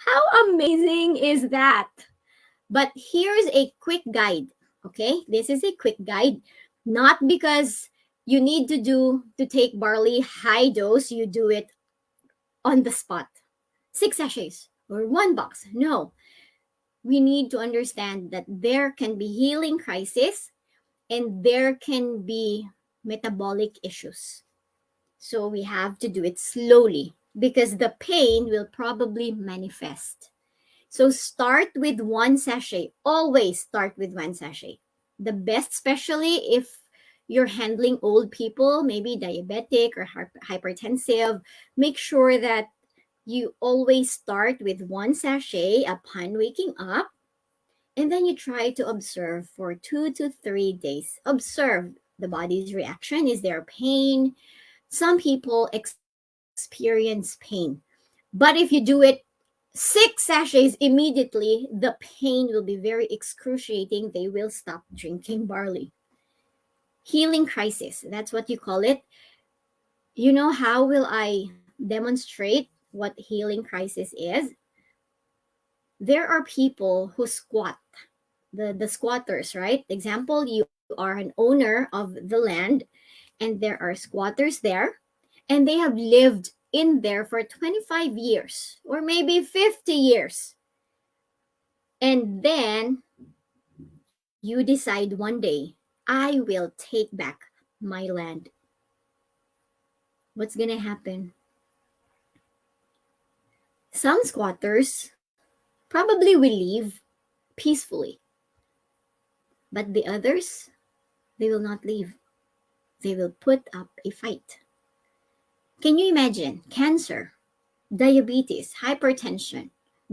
Speaker 15: How amazing is that? But here's a quick guide. Okay, this is a quick guide. Not because you need to take barley high dose, you do it on the spot. 6 sachets or 1 box. No. We need to understand that there can be healing crisis and there can be metabolic issues. So we have to do it slowly because the pain will probably manifest. So start with 1 sachet. Always start with 1 sachet. The best, especially if you're handling old people, maybe diabetic or hypertensive, make sure that you always start with 1 sachet upon waking up. And then you try to observe for 2 to 3 days. Observe the body's reaction. Is there pain? Some people experience pain. But if you do it 6 sachets immediately, the pain will be very excruciating. They will stop drinking barley. Healing crisis, that's what you call it. You know, how will I demonstrate what healing crisis is? There are people who squat, the squatters, right? Example, you are an owner of the land and there are squatters there and they have lived in there for 25 years or maybe 50 years. And then you decide one day, I will take back my land. What's going to happen? Some squatters probably will leave peacefully. But the others, they will not leave. They will put up a fight. Can you imagine cancer, diabetes, hypertension,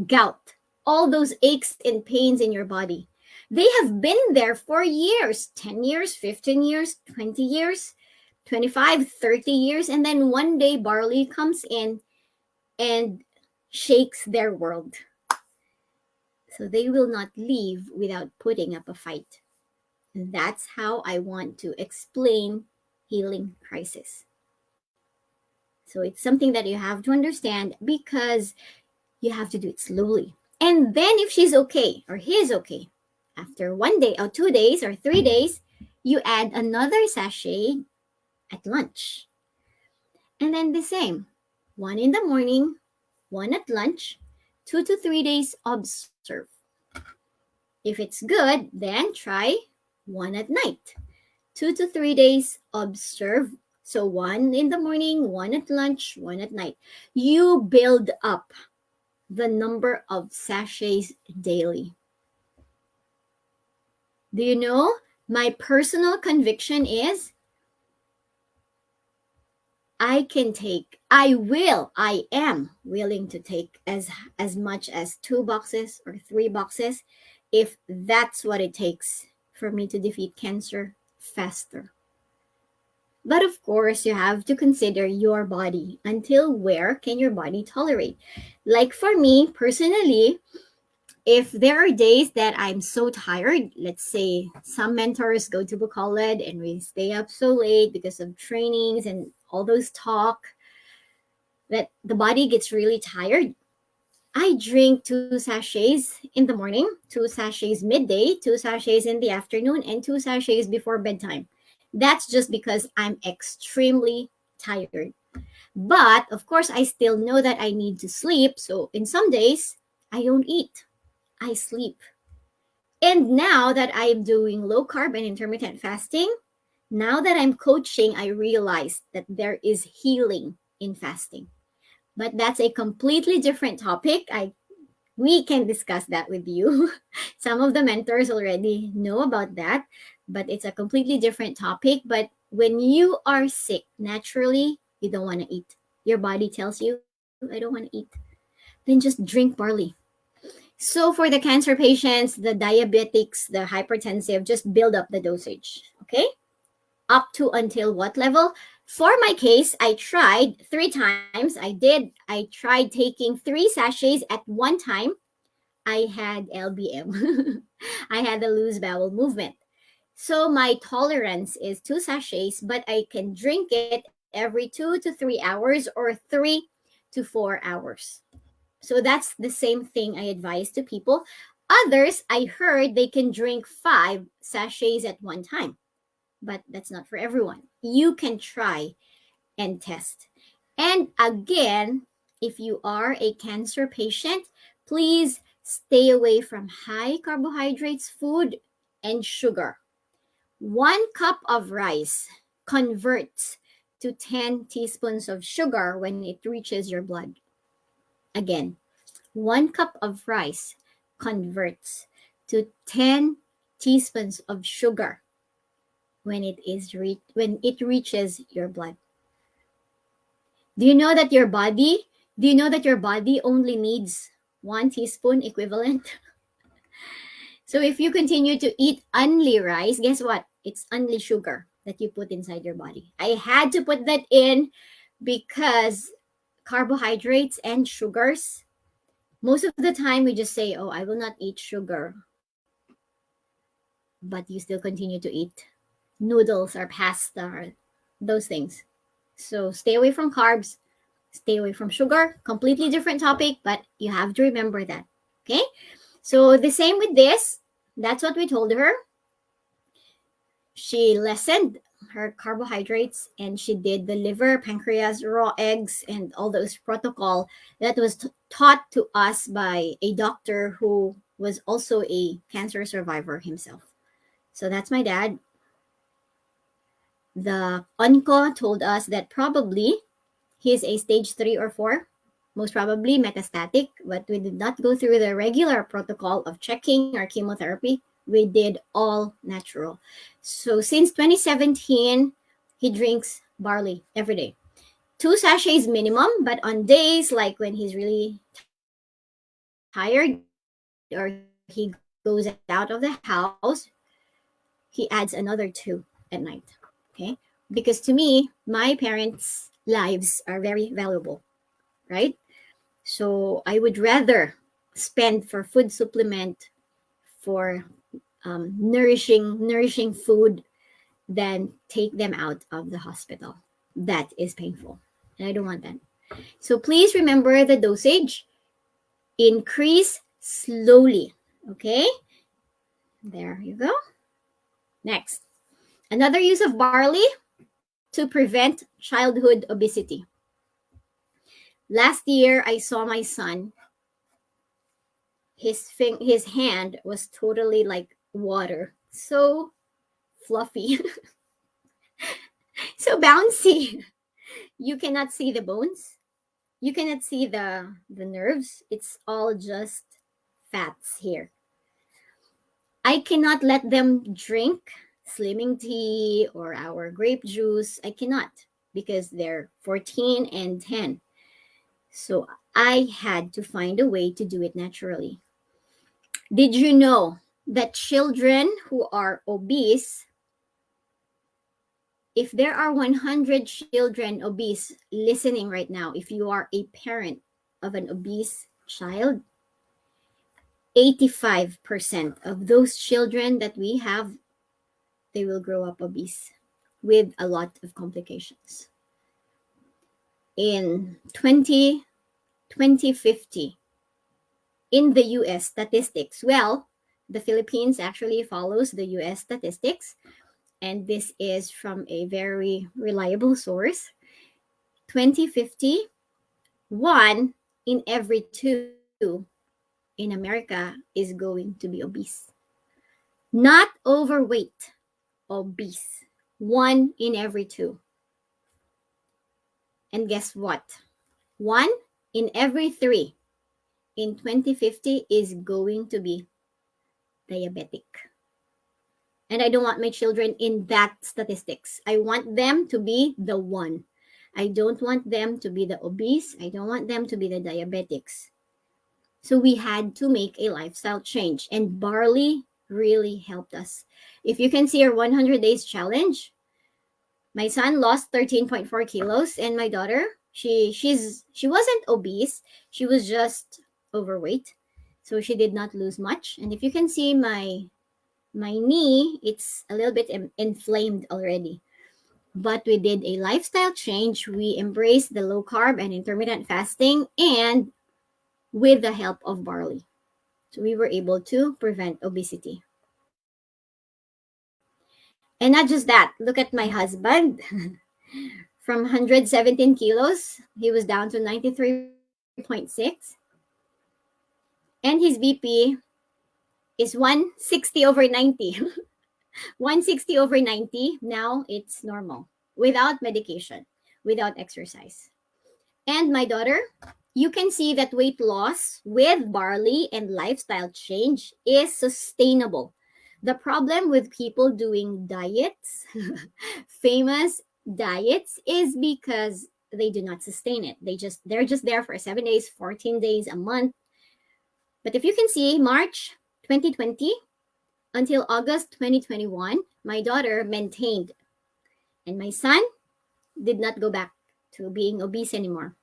Speaker 15: gout, all those aches and pains in your body? They have been there for years, 10 years, 15 years, 20 years, 25, 30 years. And then one day barley comes in and shakes their world. So they will not leave without putting up a fight. And that's how I want to explain healing crisis. So it's something that you have to understand because you have to do it slowly. And then if she's okay or he's okay, after 1 day or 2 days or 3 days, you add another sachet at lunch. And then the same, 1 in the morning, 1 at lunch, 2 to 3 days, observe. If it's good, then try 1 at night. 2 to 3 days, observe. So 1 in the morning, 1 at lunch, 1 at night. You build up the number of sachets daily. Do you know, my personal conviction is I am willing to take as much as 2 boxes or 3 boxes if that's what it takes for me to defeat cancer faster. But of course, you have to consider your body. Until where can your body tolerate? Like for me personally, if there are days that I'm so tired, let's say some mentors go to Bacolod and we stay up so late because of trainings and all those talk, that the body gets really tired, I drink 2 sachets in the morning, 2 sachets midday, 2 sachets in the afternoon, and 2 sachets before bedtime. That's just because I'm extremely tired. But of course, I still know that I need to sleep. So in some days, I don't eat. I sleep. And now that I'm doing low carb and intermittent fasting, Now that I'm coaching, I realized that there is healing in fasting. But that's a completely different topic. We can discuss that with you. Some of the mentors already know about that, but it's a completely different topic. But when you are sick, naturally, you don't want to eat. Your body tells you, I don't want to eat. Then just drink barley. So for the cancer patients, the diabetics, the hypertensive, just build up the dosage. Okay? Up to until what level? For my case, I tried 3 times. I tried taking 3 sachets at one time. I had LBM. I had a loose bowel movement. So my tolerance is 2 sachets, but I can drink it every 2 to 3 hours or 3 to 4 hours. So that's the same thing I advise to people. Others, I heard they can drink 5 sachets at one time, but that's not for everyone. You can try and test. And again, if you are a cancer patient, please stay away from high carbohydrates food and sugar. 1 cup of rice converts to 10 teaspoons of sugar when it reaches your blood. Again, 1 cup of rice converts to 10 teaspoons of sugar when it reaches your blood. Do you know that your body only needs 1 teaspoon equivalent? So if you continue to eat only rice, guess what? It's only sugar that you put inside your body. I had to put that in because carbohydrates and sugars, most of the time we just say, oh, I will not eat sugar. But you still continue to eat noodles or pasta or those things. So stay away from carbs, stay away from sugar. Completely different topic, but you have to remember that. Okay? So the same with this. That's what we told her. She lessened her carbohydrates and she did the liver, pancreas, raw eggs, and all those protocol that was taught to us by a doctor who was also a cancer survivor himself. So that's my dad. The onco told us that probably he's a stage 3 or 4, most probably metastatic, but we did not go through the regular protocol of checking or chemotherapy. We did all natural. So since 2017, he drinks barley every day. 2 sachets minimum, but on days like when he's really tired or he goes out of the house, he adds another 2 at night. Okay? Because to me, my parents' lives are very valuable, right? So I would rather spend for food supplement, for nourishing food, than take them out of the hospital. That is painful, and I don't want that. So please remember the dosage. Increase slowly. Okay? There you go. Next. Another use of barley to prevent childhood obesity. Last year, I saw my son. His hand was totally like water. So fluffy. So bouncy. You cannot see the bones. You cannot see the nerves. It's all just fats here. I cannot let them drink slimming tea or our grape juice. I cannot because they're 14 and 10. So I had to find a way to do it naturally. Did you know that children who are obese, if there are 100 children obese listening right now, if you are a parent of an obese child, 85% of those children that we have, they will grow up obese with a lot of complications. In 2050, in the US statistics, well, the Philippines actually follows the US statistics, and this is from a very reliable source. 2050, 1 in every 2 in America is going to be obese. Not overweight, obese. 1 in every 2. And guess what? 1 in every 3 in 2050 is going to be diabetic. And I don't want my children in that statistics. I want them to be the 1. I don't want them to be the obese. I don't want them to be the diabetics. So we had to make a lifestyle change, and barley really helped us. If you can see our 100 days challenge, my son lost 13.4 kilos, and my daughter, she wasn't obese. She was just overweight. So she did not lose much. And if you can see my knee, it's a little bit inflamed already. But we did a lifestyle change. We embraced the low carb and intermittent fasting, and with the help of barley. So we were able to prevent obesity. And not just that, look at my husband. From 117 kilos, he was down to 93.6. And his BP is 160/90. 160/90. Now it's normal, without medication, without exercise. And my daughter, you can see that weight loss with barley and lifestyle change is sustainable. The problem with people doing diets, famous diets, is because they do not sustain it. They're just there for 7 days, 14 days, a month. But if you can see, March 2020 until August 2021, my daughter maintained, and my son did not go back to being obese anymore.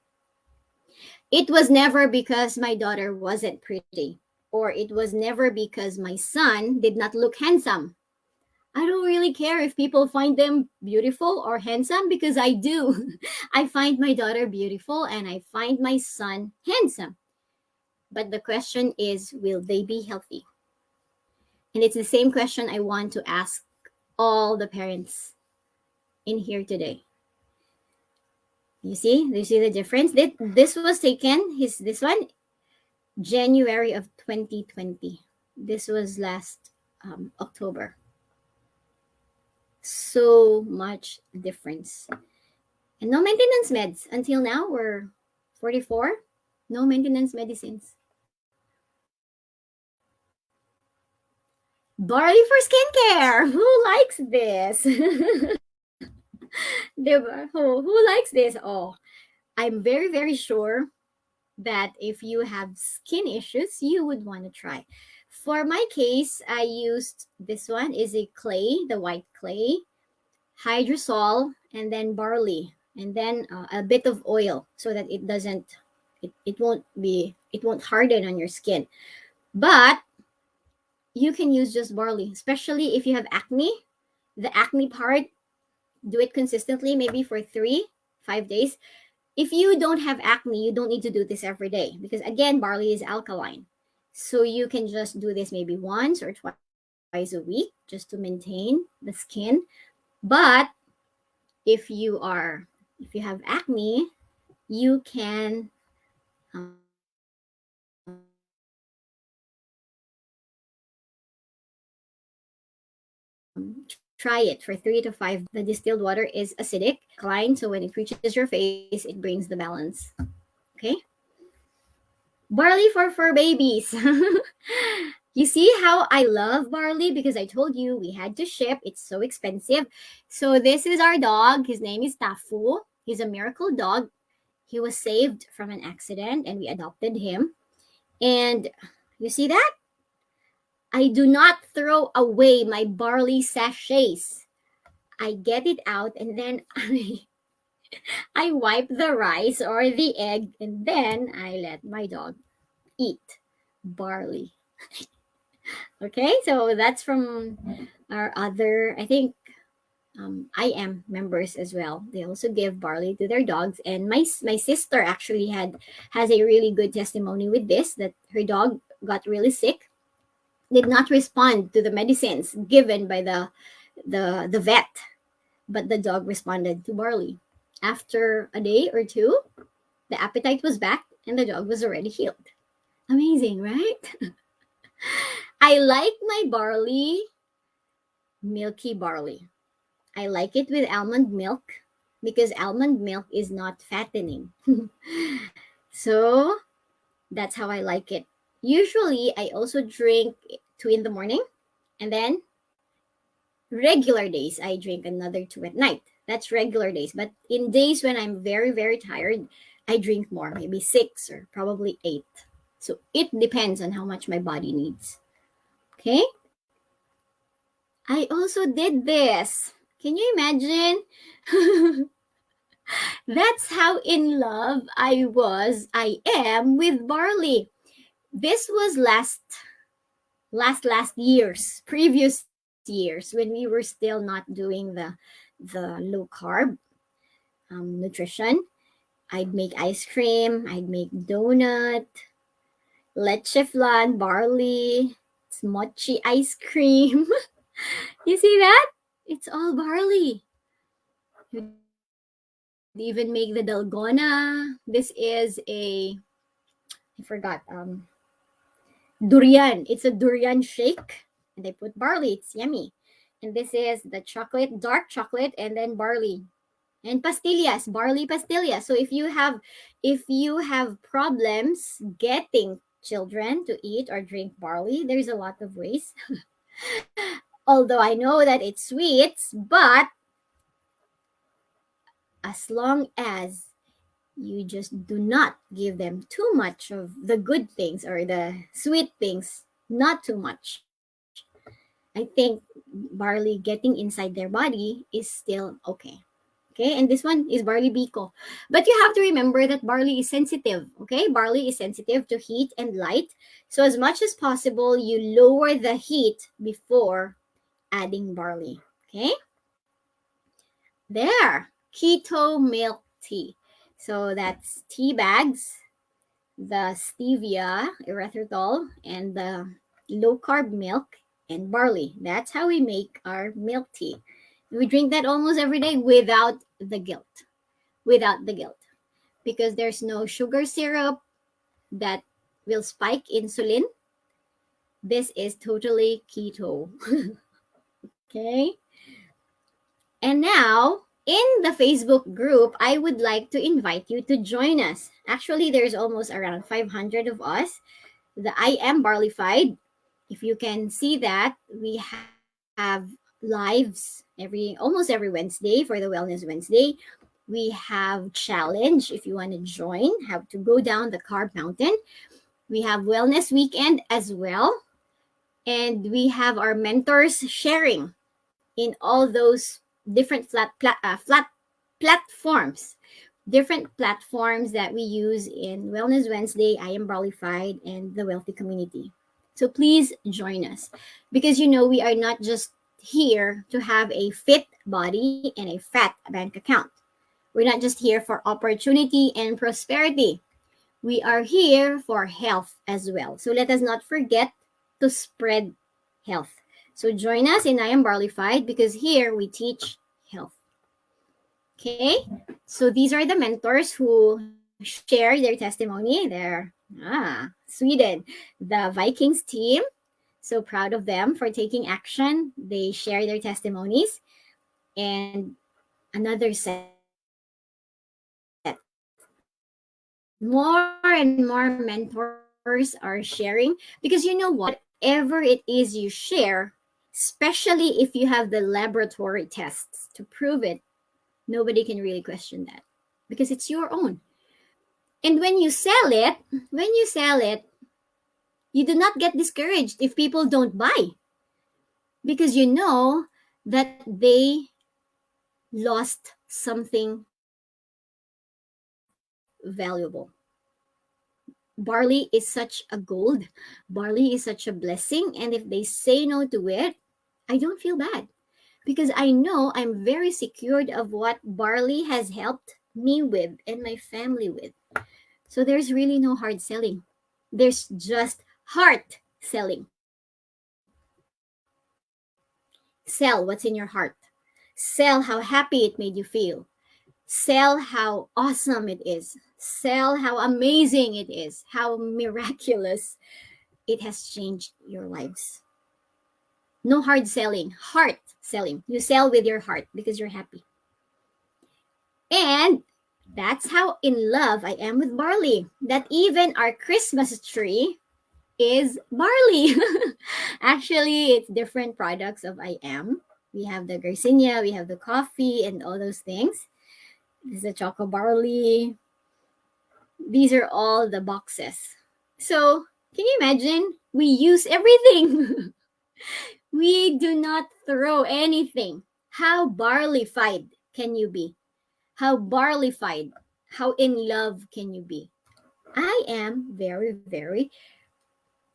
Speaker 15: It was never because my daughter wasn't pretty, or it was never because my son did not look handsome. I don't really care if people find them beautiful or handsome, because I do. I find my daughter beautiful and I find my son handsome. But the question is, will they be healthy? And it's the same question I want to ask all the parents in here today. You see? Do you see the difference? This was taken, this one, January of 2020. This was last October. So much difference. And no maintenance meds. Until now, we're 44. No maintenance medicines. Barley for skincare. Who likes this? Who likes this? Oh, I'm very, very sure that if you have skin issues, you would want to try. For my case, I used this one, is a clay, the white clay, hydrosol, and then barley, and then a bit of oil, so that it won't harden on your skin. But you can use just barley, especially if you have acne. The acne part, do it consistently, maybe for 3-5 days. If you don't have acne, you don't need to do this every day, because again, barley is alkaline. So you can just do this maybe once or twice a week just to maintain the skin. But if you have acne, you can try it for 3 to 5. The distilled water is acidic, alkaline, so when it reaches your face, it brings the balance. Okay? Barley for fur babies. You see how I love barley? Because I told you we had to ship. It's so expensive. So this is our dog. His name is Tafu. He's a miracle dog. He was saved from an accident and we adopted him. And you see that? I do not throw away my barley sachets. I get it out and then I wipe the rice or the egg, and then I let my dog eat barley. Okay, so that's from our other, I think, IM members as well. They also give barley to their dogs. And my sister actually has a really good testimony with this, that her dog got really sick, did not respond to the medicines given by the vet, but the dog responded to barley. After a day or two, the appetite was back and the dog was already healed. Amazing, right? I like my barley milky barley. I like it with almond milk because almond milk is not fattening. So that's how I like it. Usually, I also drink 2 in the morning, and then regular days, I drink another 2 at night. That's regular days. But in days when I'm very, very tired, I drink more, maybe 6 or probably 8. So it depends on how much my body needs. Okay? I also did this. Can you imagine? That's how in love I am with barley. This was previous years when we were still not doing the low carb nutrition. I'd make ice cream, I'd make donut, leche flan, barley, mochi ice cream. You see that? It's all barley. You'd even make the dalgona. This is I forgot, durian. It's a durian shake, and they put barley. It's yummy. And this is the chocolate, dark chocolate, and then barley. And pastillas, barley pastillas. So if you have problems getting children to eat or drink barley, there's a lot of ways. Although I know that it's sweet, but as long as you just do not give them too much of the good things or the sweet things, not too much, I think barley getting inside their body is still okay. Okay, and this one is barley biko. But you have to remember that barley is sensitive. Okay, barley is sensitive to heat and light. So as much as possible, you lower the heat before adding barley. Okay, there, keto milk tea. So that's tea bags, the stevia, erythritol, and the low carb milk and barley. That's how we make our milk tea. We drink that almost every day without the guilt. Without the guilt. Because there's no sugar syrup that will spike insulin. This is totally keto. Okay? And now, in the Facebook group, I would like to invite you to join us. Actually, there's almost around 500 of us. The I Am Barleyfied. If you can see that, we have lives almost every Wednesday for the Wellness Wednesday. We have challenge. If you want to join, have to go down the carb mountain. We have wellness weekend as well. And we have our mentors sharing in all those different platforms. Different platforms that we use in Wellness Wednesday, I Am Barleyfied, and the Wealthy Community. So please join us because we are not just here to have a fit body and a fat bank account. We're not just here for opportunity and prosperity. We are here for health as well. So let us not forget to spread health. So join us in I Am Barleyfied because here we teach health. Okay? So these are the mentors who share their testimony. They're Sweden, the Vikings team. So proud of them for taking action. They share their testimonies. And another set. More and more mentors are sharing because whatever it is you share, especially if you have the laboratory tests to prove it, nobody can really question that because it's your own. And when you sell it, you do not get discouraged if people don't buy because you know that they lost something valuable. Barley is such a gold. Barley is such a blessing. And if they say no to it, I don't feel bad because I know I'm very secured of what barley has helped me with and my family with. So there's really no hard selling. There's just heart selling. Sell what's in your heart. Sell how happy it made you feel. Sell how awesome it is. Sell how amazing it is. How miraculous it has changed your lives. No hard selling, heart selling. You sell with your heart because you're happy. And that's how in love I am with barley, that even our Christmas tree is barley. Actually, it's different products of I am. We have the Garcinia, we have the coffee, and all those things. This is the choco barley. These are all the boxes. So, can you imagine? We use everything. We do not throw anything. How barleyfied can you be? How barleyfied, how in love can you be? I am very, very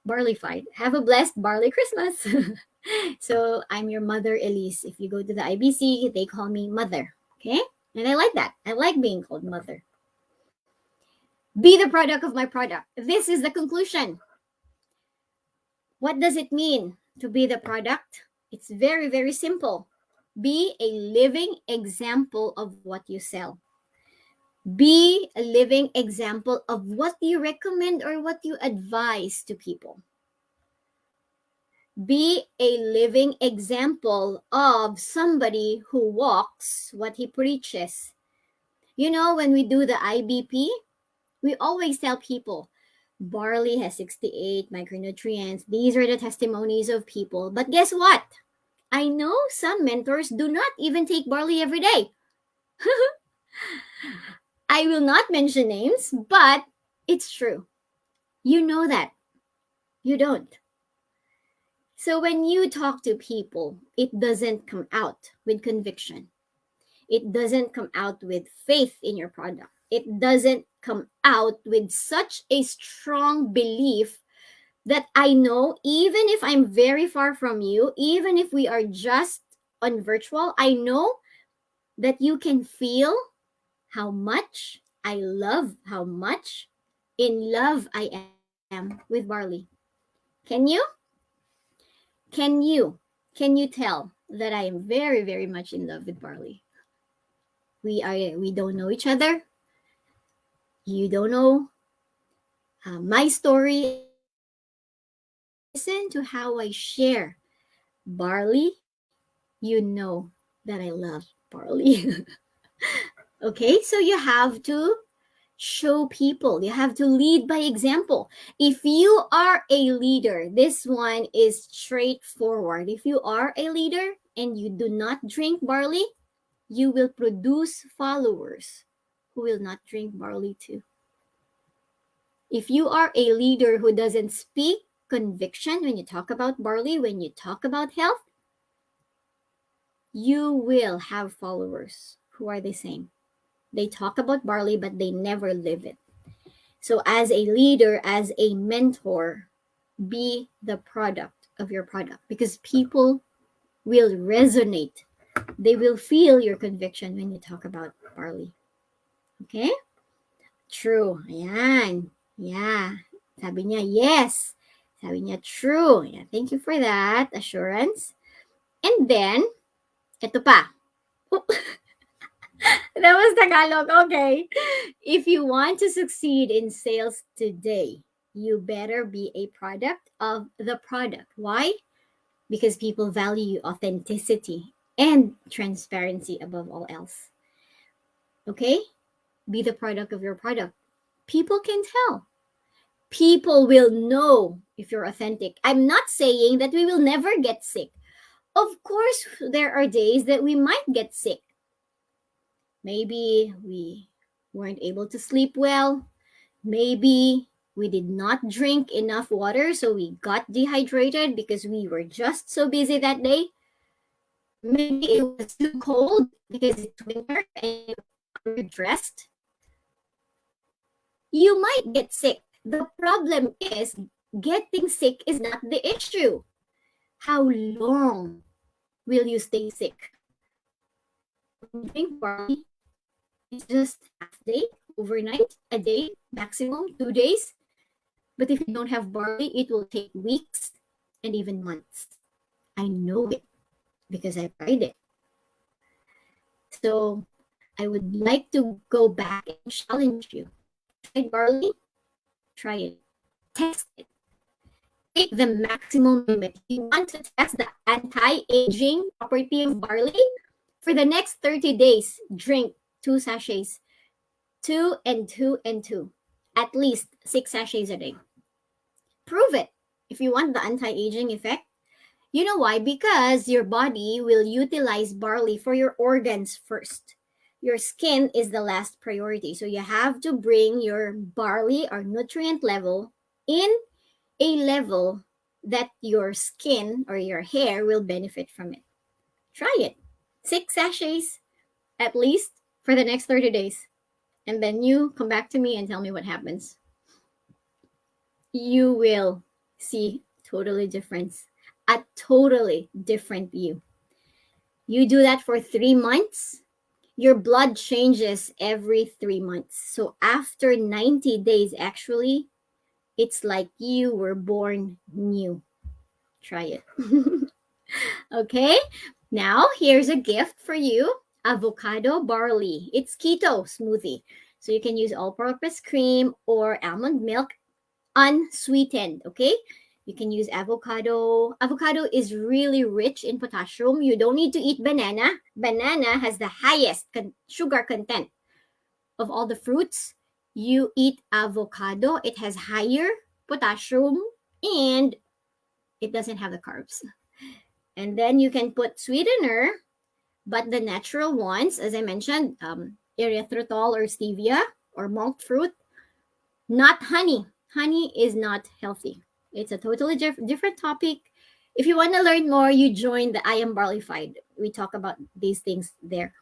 Speaker 15: barleyfied. Have a blessed barley Christmas. So I'm your mother, Eliz. If you go to the IBC, they call me mother. Okay? And I like that. I like being called mother. Be the product of my product. This is the conclusion. What does it mean to be the product? It's very, very simple. Be a living example of what you sell. Be a living example of what you recommend or what you advise to people. Be a living example of somebody who walks what he preaches. You know, when we do the IBP, we always tell people, barley has 68 micronutrients. These are the testimonies of people. But guess what? I know some mentors do not even take barley every day. I will not mention names, but it's true. You know that. You don't. So when you talk to people, it doesn't come out with conviction. It doesn't come out with faith in your product. It doesn't come out with such a strong belief that I know, even if I'm very far from you, even if we are just on virtual, I know that you can feel how much I love, how much in love I am with barley. Can you? Can you tell that I am very, very much in love with barley? We don't know each other. You don't know my story. Listen to how I share barley. You know that I love barley. Okay, so you have to show people. You have to lead by example. If you are a leader, this one is straightforward. If you are a leader and you do not drink barley, you will produce followers who will not drink barley too. If you are a leader who doesn't speak conviction when you talk about barley, when you talk about health, you will have followers who are the same. They talk about barley, but they never live it. So as a leader, as a mentor, be the product of your product because people will resonate. They will feel your conviction when you talk about barley. Okay? True. Ayan. Yeah. Sabi niya, yes. Sabi niya, true. Yeah, thank you for that assurance. And then, ito pa. That was Tagalog. Okay. If you want to succeed in sales today, you better be a product of the product. Why? Because people value authenticity and transparency above all else. Okay? Be the product of your product. People can tell. People will know if you're authentic. I'm not saying that we will never get sick. Of course, there are days that we might get sick. Maybe we weren't able to sleep well. Maybe we did not drink enough water, so we got dehydrated because we were just so busy that day. Maybe it was too cold because it's winter and you're dressed. You might get sick. The problem is getting sick is not the issue. How long will you stay sick? Drink barley. It's just half day, overnight, a day, maximum 2 days. But if you don't have barley, it will take weeks and even months. I know it because I tried it. So I would like to go back and challenge you. Try barley, try it, test it. take the maximum limit. You want to test the anti-aging property of barley? For the next 30 days, drink 2 sachets. 2 and 2 and 2. At least 6 sachets a day. Prove it if you want the anti-aging effect. You know why? Because your body will utilize barley for your organs first. Your skin is the last priority. So you have to bring your barley or nutrient level in a level that your skin or your hair will benefit from it. Try it. 6 sachets at least for the next 30 days. And then you come back to me and tell me what happens. You will see totally difference. A totally different you. You do that for 3 months, your blood changes every 3 months. So after 90 days, actually, it's like you were born new. Try it. Okay, now here's a gift for you. Avocado barley. It's keto smoothie. So you can use all-purpose cream or almond milk unsweetened, okay? You can use avocado. Avocado is really rich in potassium. You don't need to eat banana. Banana has the highest sugar content of all the fruits. You eat avocado, it has higher potassium and it doesn't have the carbs. And then you can put sweetener, but the natural ones, as I mentioned, erythritol or stevia or monk fruit, not honey. Honey is not healthy. It's a totally different topic. If you want to learn more, you join the I Am Barleyfied. We talk about these things there.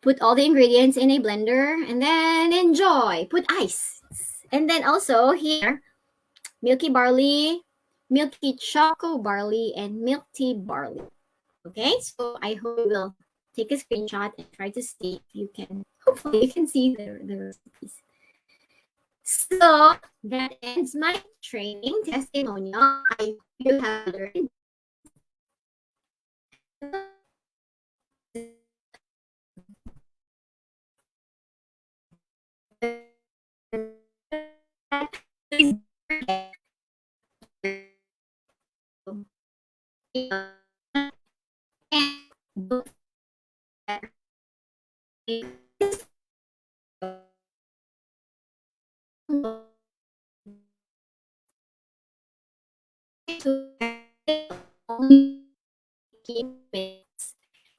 Speaker 15: Put all the ingredients in a blender and then enjoy. Put ice. And then also here, milky barley, milky choco barley, and milk tea barley. Okay, so I hope you will take a screenshot and try to see if you can. Hopefully you can see the recipes. So that ends my training testimonial. I hope you have learned.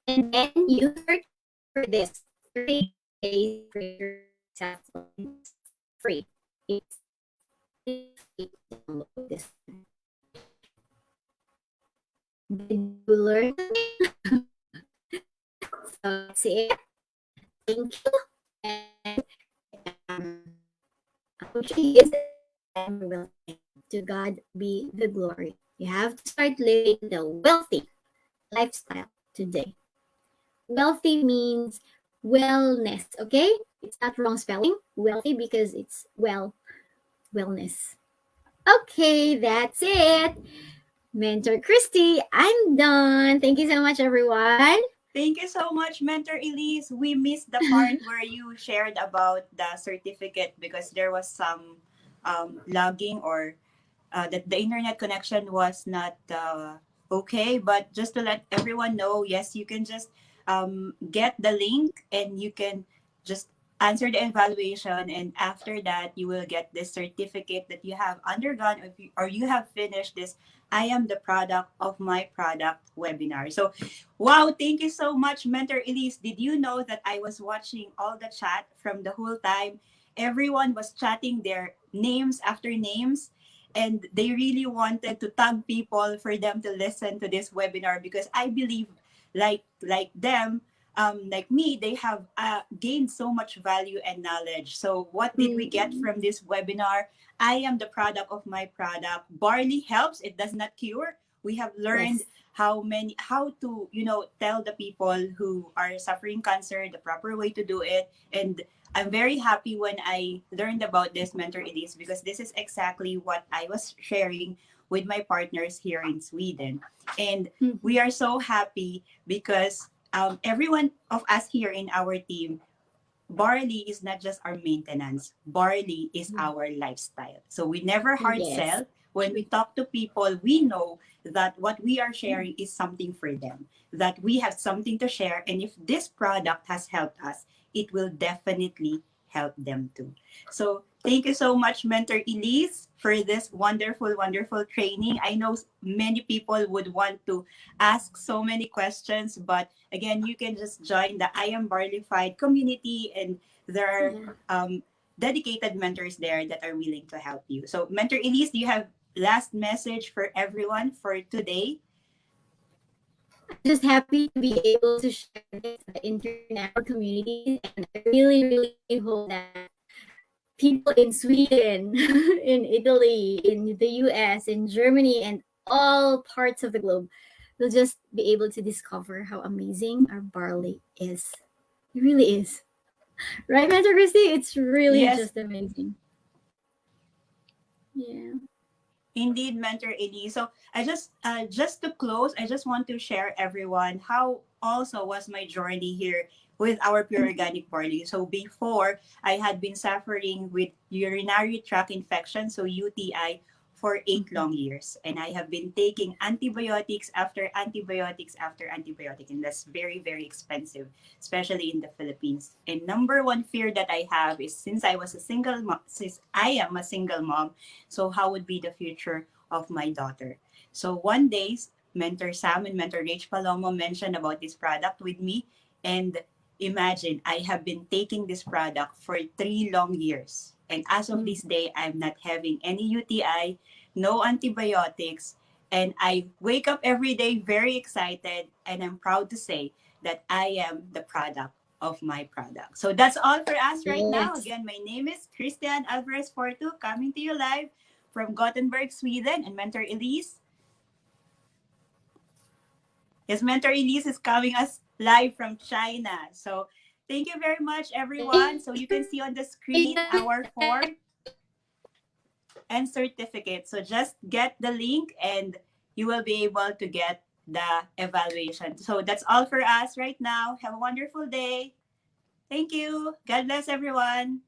Speaker 15: And then you search for this 3 days free. It's free to download this. Did you learn? So that's it. Thank you. And to God be the glory. You have to start living the wealthy lifestyle today. Wealthy means wellness, okay? It's not wrong spelling. Wealthy because it's wellness. Okay, that's it. Mentor Christy, I'm done. Thank you so much, everyone.
Speaker 14: Thank you so much, Mentor Eliz. We missed the part where you shared about the certificate because there was some lagging or that the internet connection was not okay. But just to let everyone know, yes, you can just get the link and you can just answer the evaluation. And after that, you will get this certificate that you have undergone or you have finished this I Am the Product of My Product webinar. So, wow, thank you so much, Mentor Eliz. Did you know that I was watching all the chat from the whole time? Everyone was chatting their names after names, and they really wanted to tag people for them to listen to this webinar because I believe, like them, like me, they have gained so much value and knowledge. So, what did we get from this webinar? I am the product of my product. Barley helps; it does not cure. We have learned how to tell the people who are suffering cancer the proper way to do it. And I'm very happy when I learned about this, Mentor Eliz, because this is exactly what I was sharing with my partners here in Sweden. And we are so happy because everyone of us here in our team, barley is not just our maintenance. Barley is our lifestyle. So we never hard sell. when we talk to people, we know that what we are sharing is something for them, that we have something to share. And if this product has helped us, it will definitely help them too. So thank you so much, Mentor Eliz, for this wonderful, wonderful training. I know many people would want to ask so many questions, but again, you can just join the I Am Barleyfied community, and there are dedicated mentors there that are willing to help you. So Mentor Eliz, do you have last message for everyone for today?
Speaker 15: I'm just happy to be able to share this international community, and I really, really hope that people in Sweden, in Italy, in the US, in Germany, and all parts of the globe will just be able to discover how amazing our barley is. It really is. Right, Mentor Christy? It's really just amazing. Yeah.
Speaker 14: Indeed, Mentor Eliz. So I just to close, I just want to share everyone how also was my journey here with our pure organic barley. So before, I had been suffering with urinary tract infection, so UTI, for 8 long years. And I have been taking antibiotics after antibiotics after antibiotic. And that's very, very expensive, especially in the Philippines. And number one fear that I have is, since I am a single mom, so how would be the future of my daughter? So one day, Mentor Sam and Mentor Rach Palomo mentioned about this product with me. And imagine, I have been taking this product for 3 long years. And as of this day, I'm not having any UTI, no antibiotics. And I wake up every day very excited. And I'm proud to say that I am the product of my product. So that's all for us right now. Again, my name is Christy Alvarez Fortu, coming to you live from Gothenburg, Sweden. And Mentor Eliz. Yes, Mentor Eliz is coming us live from China. So thank you very much, everyone. So you can see on the screen our form and certificate. So just get the link and you will be able to get the evaluation. So that's all for us right now. Have a wonderful day. Thank you. God bless everyone.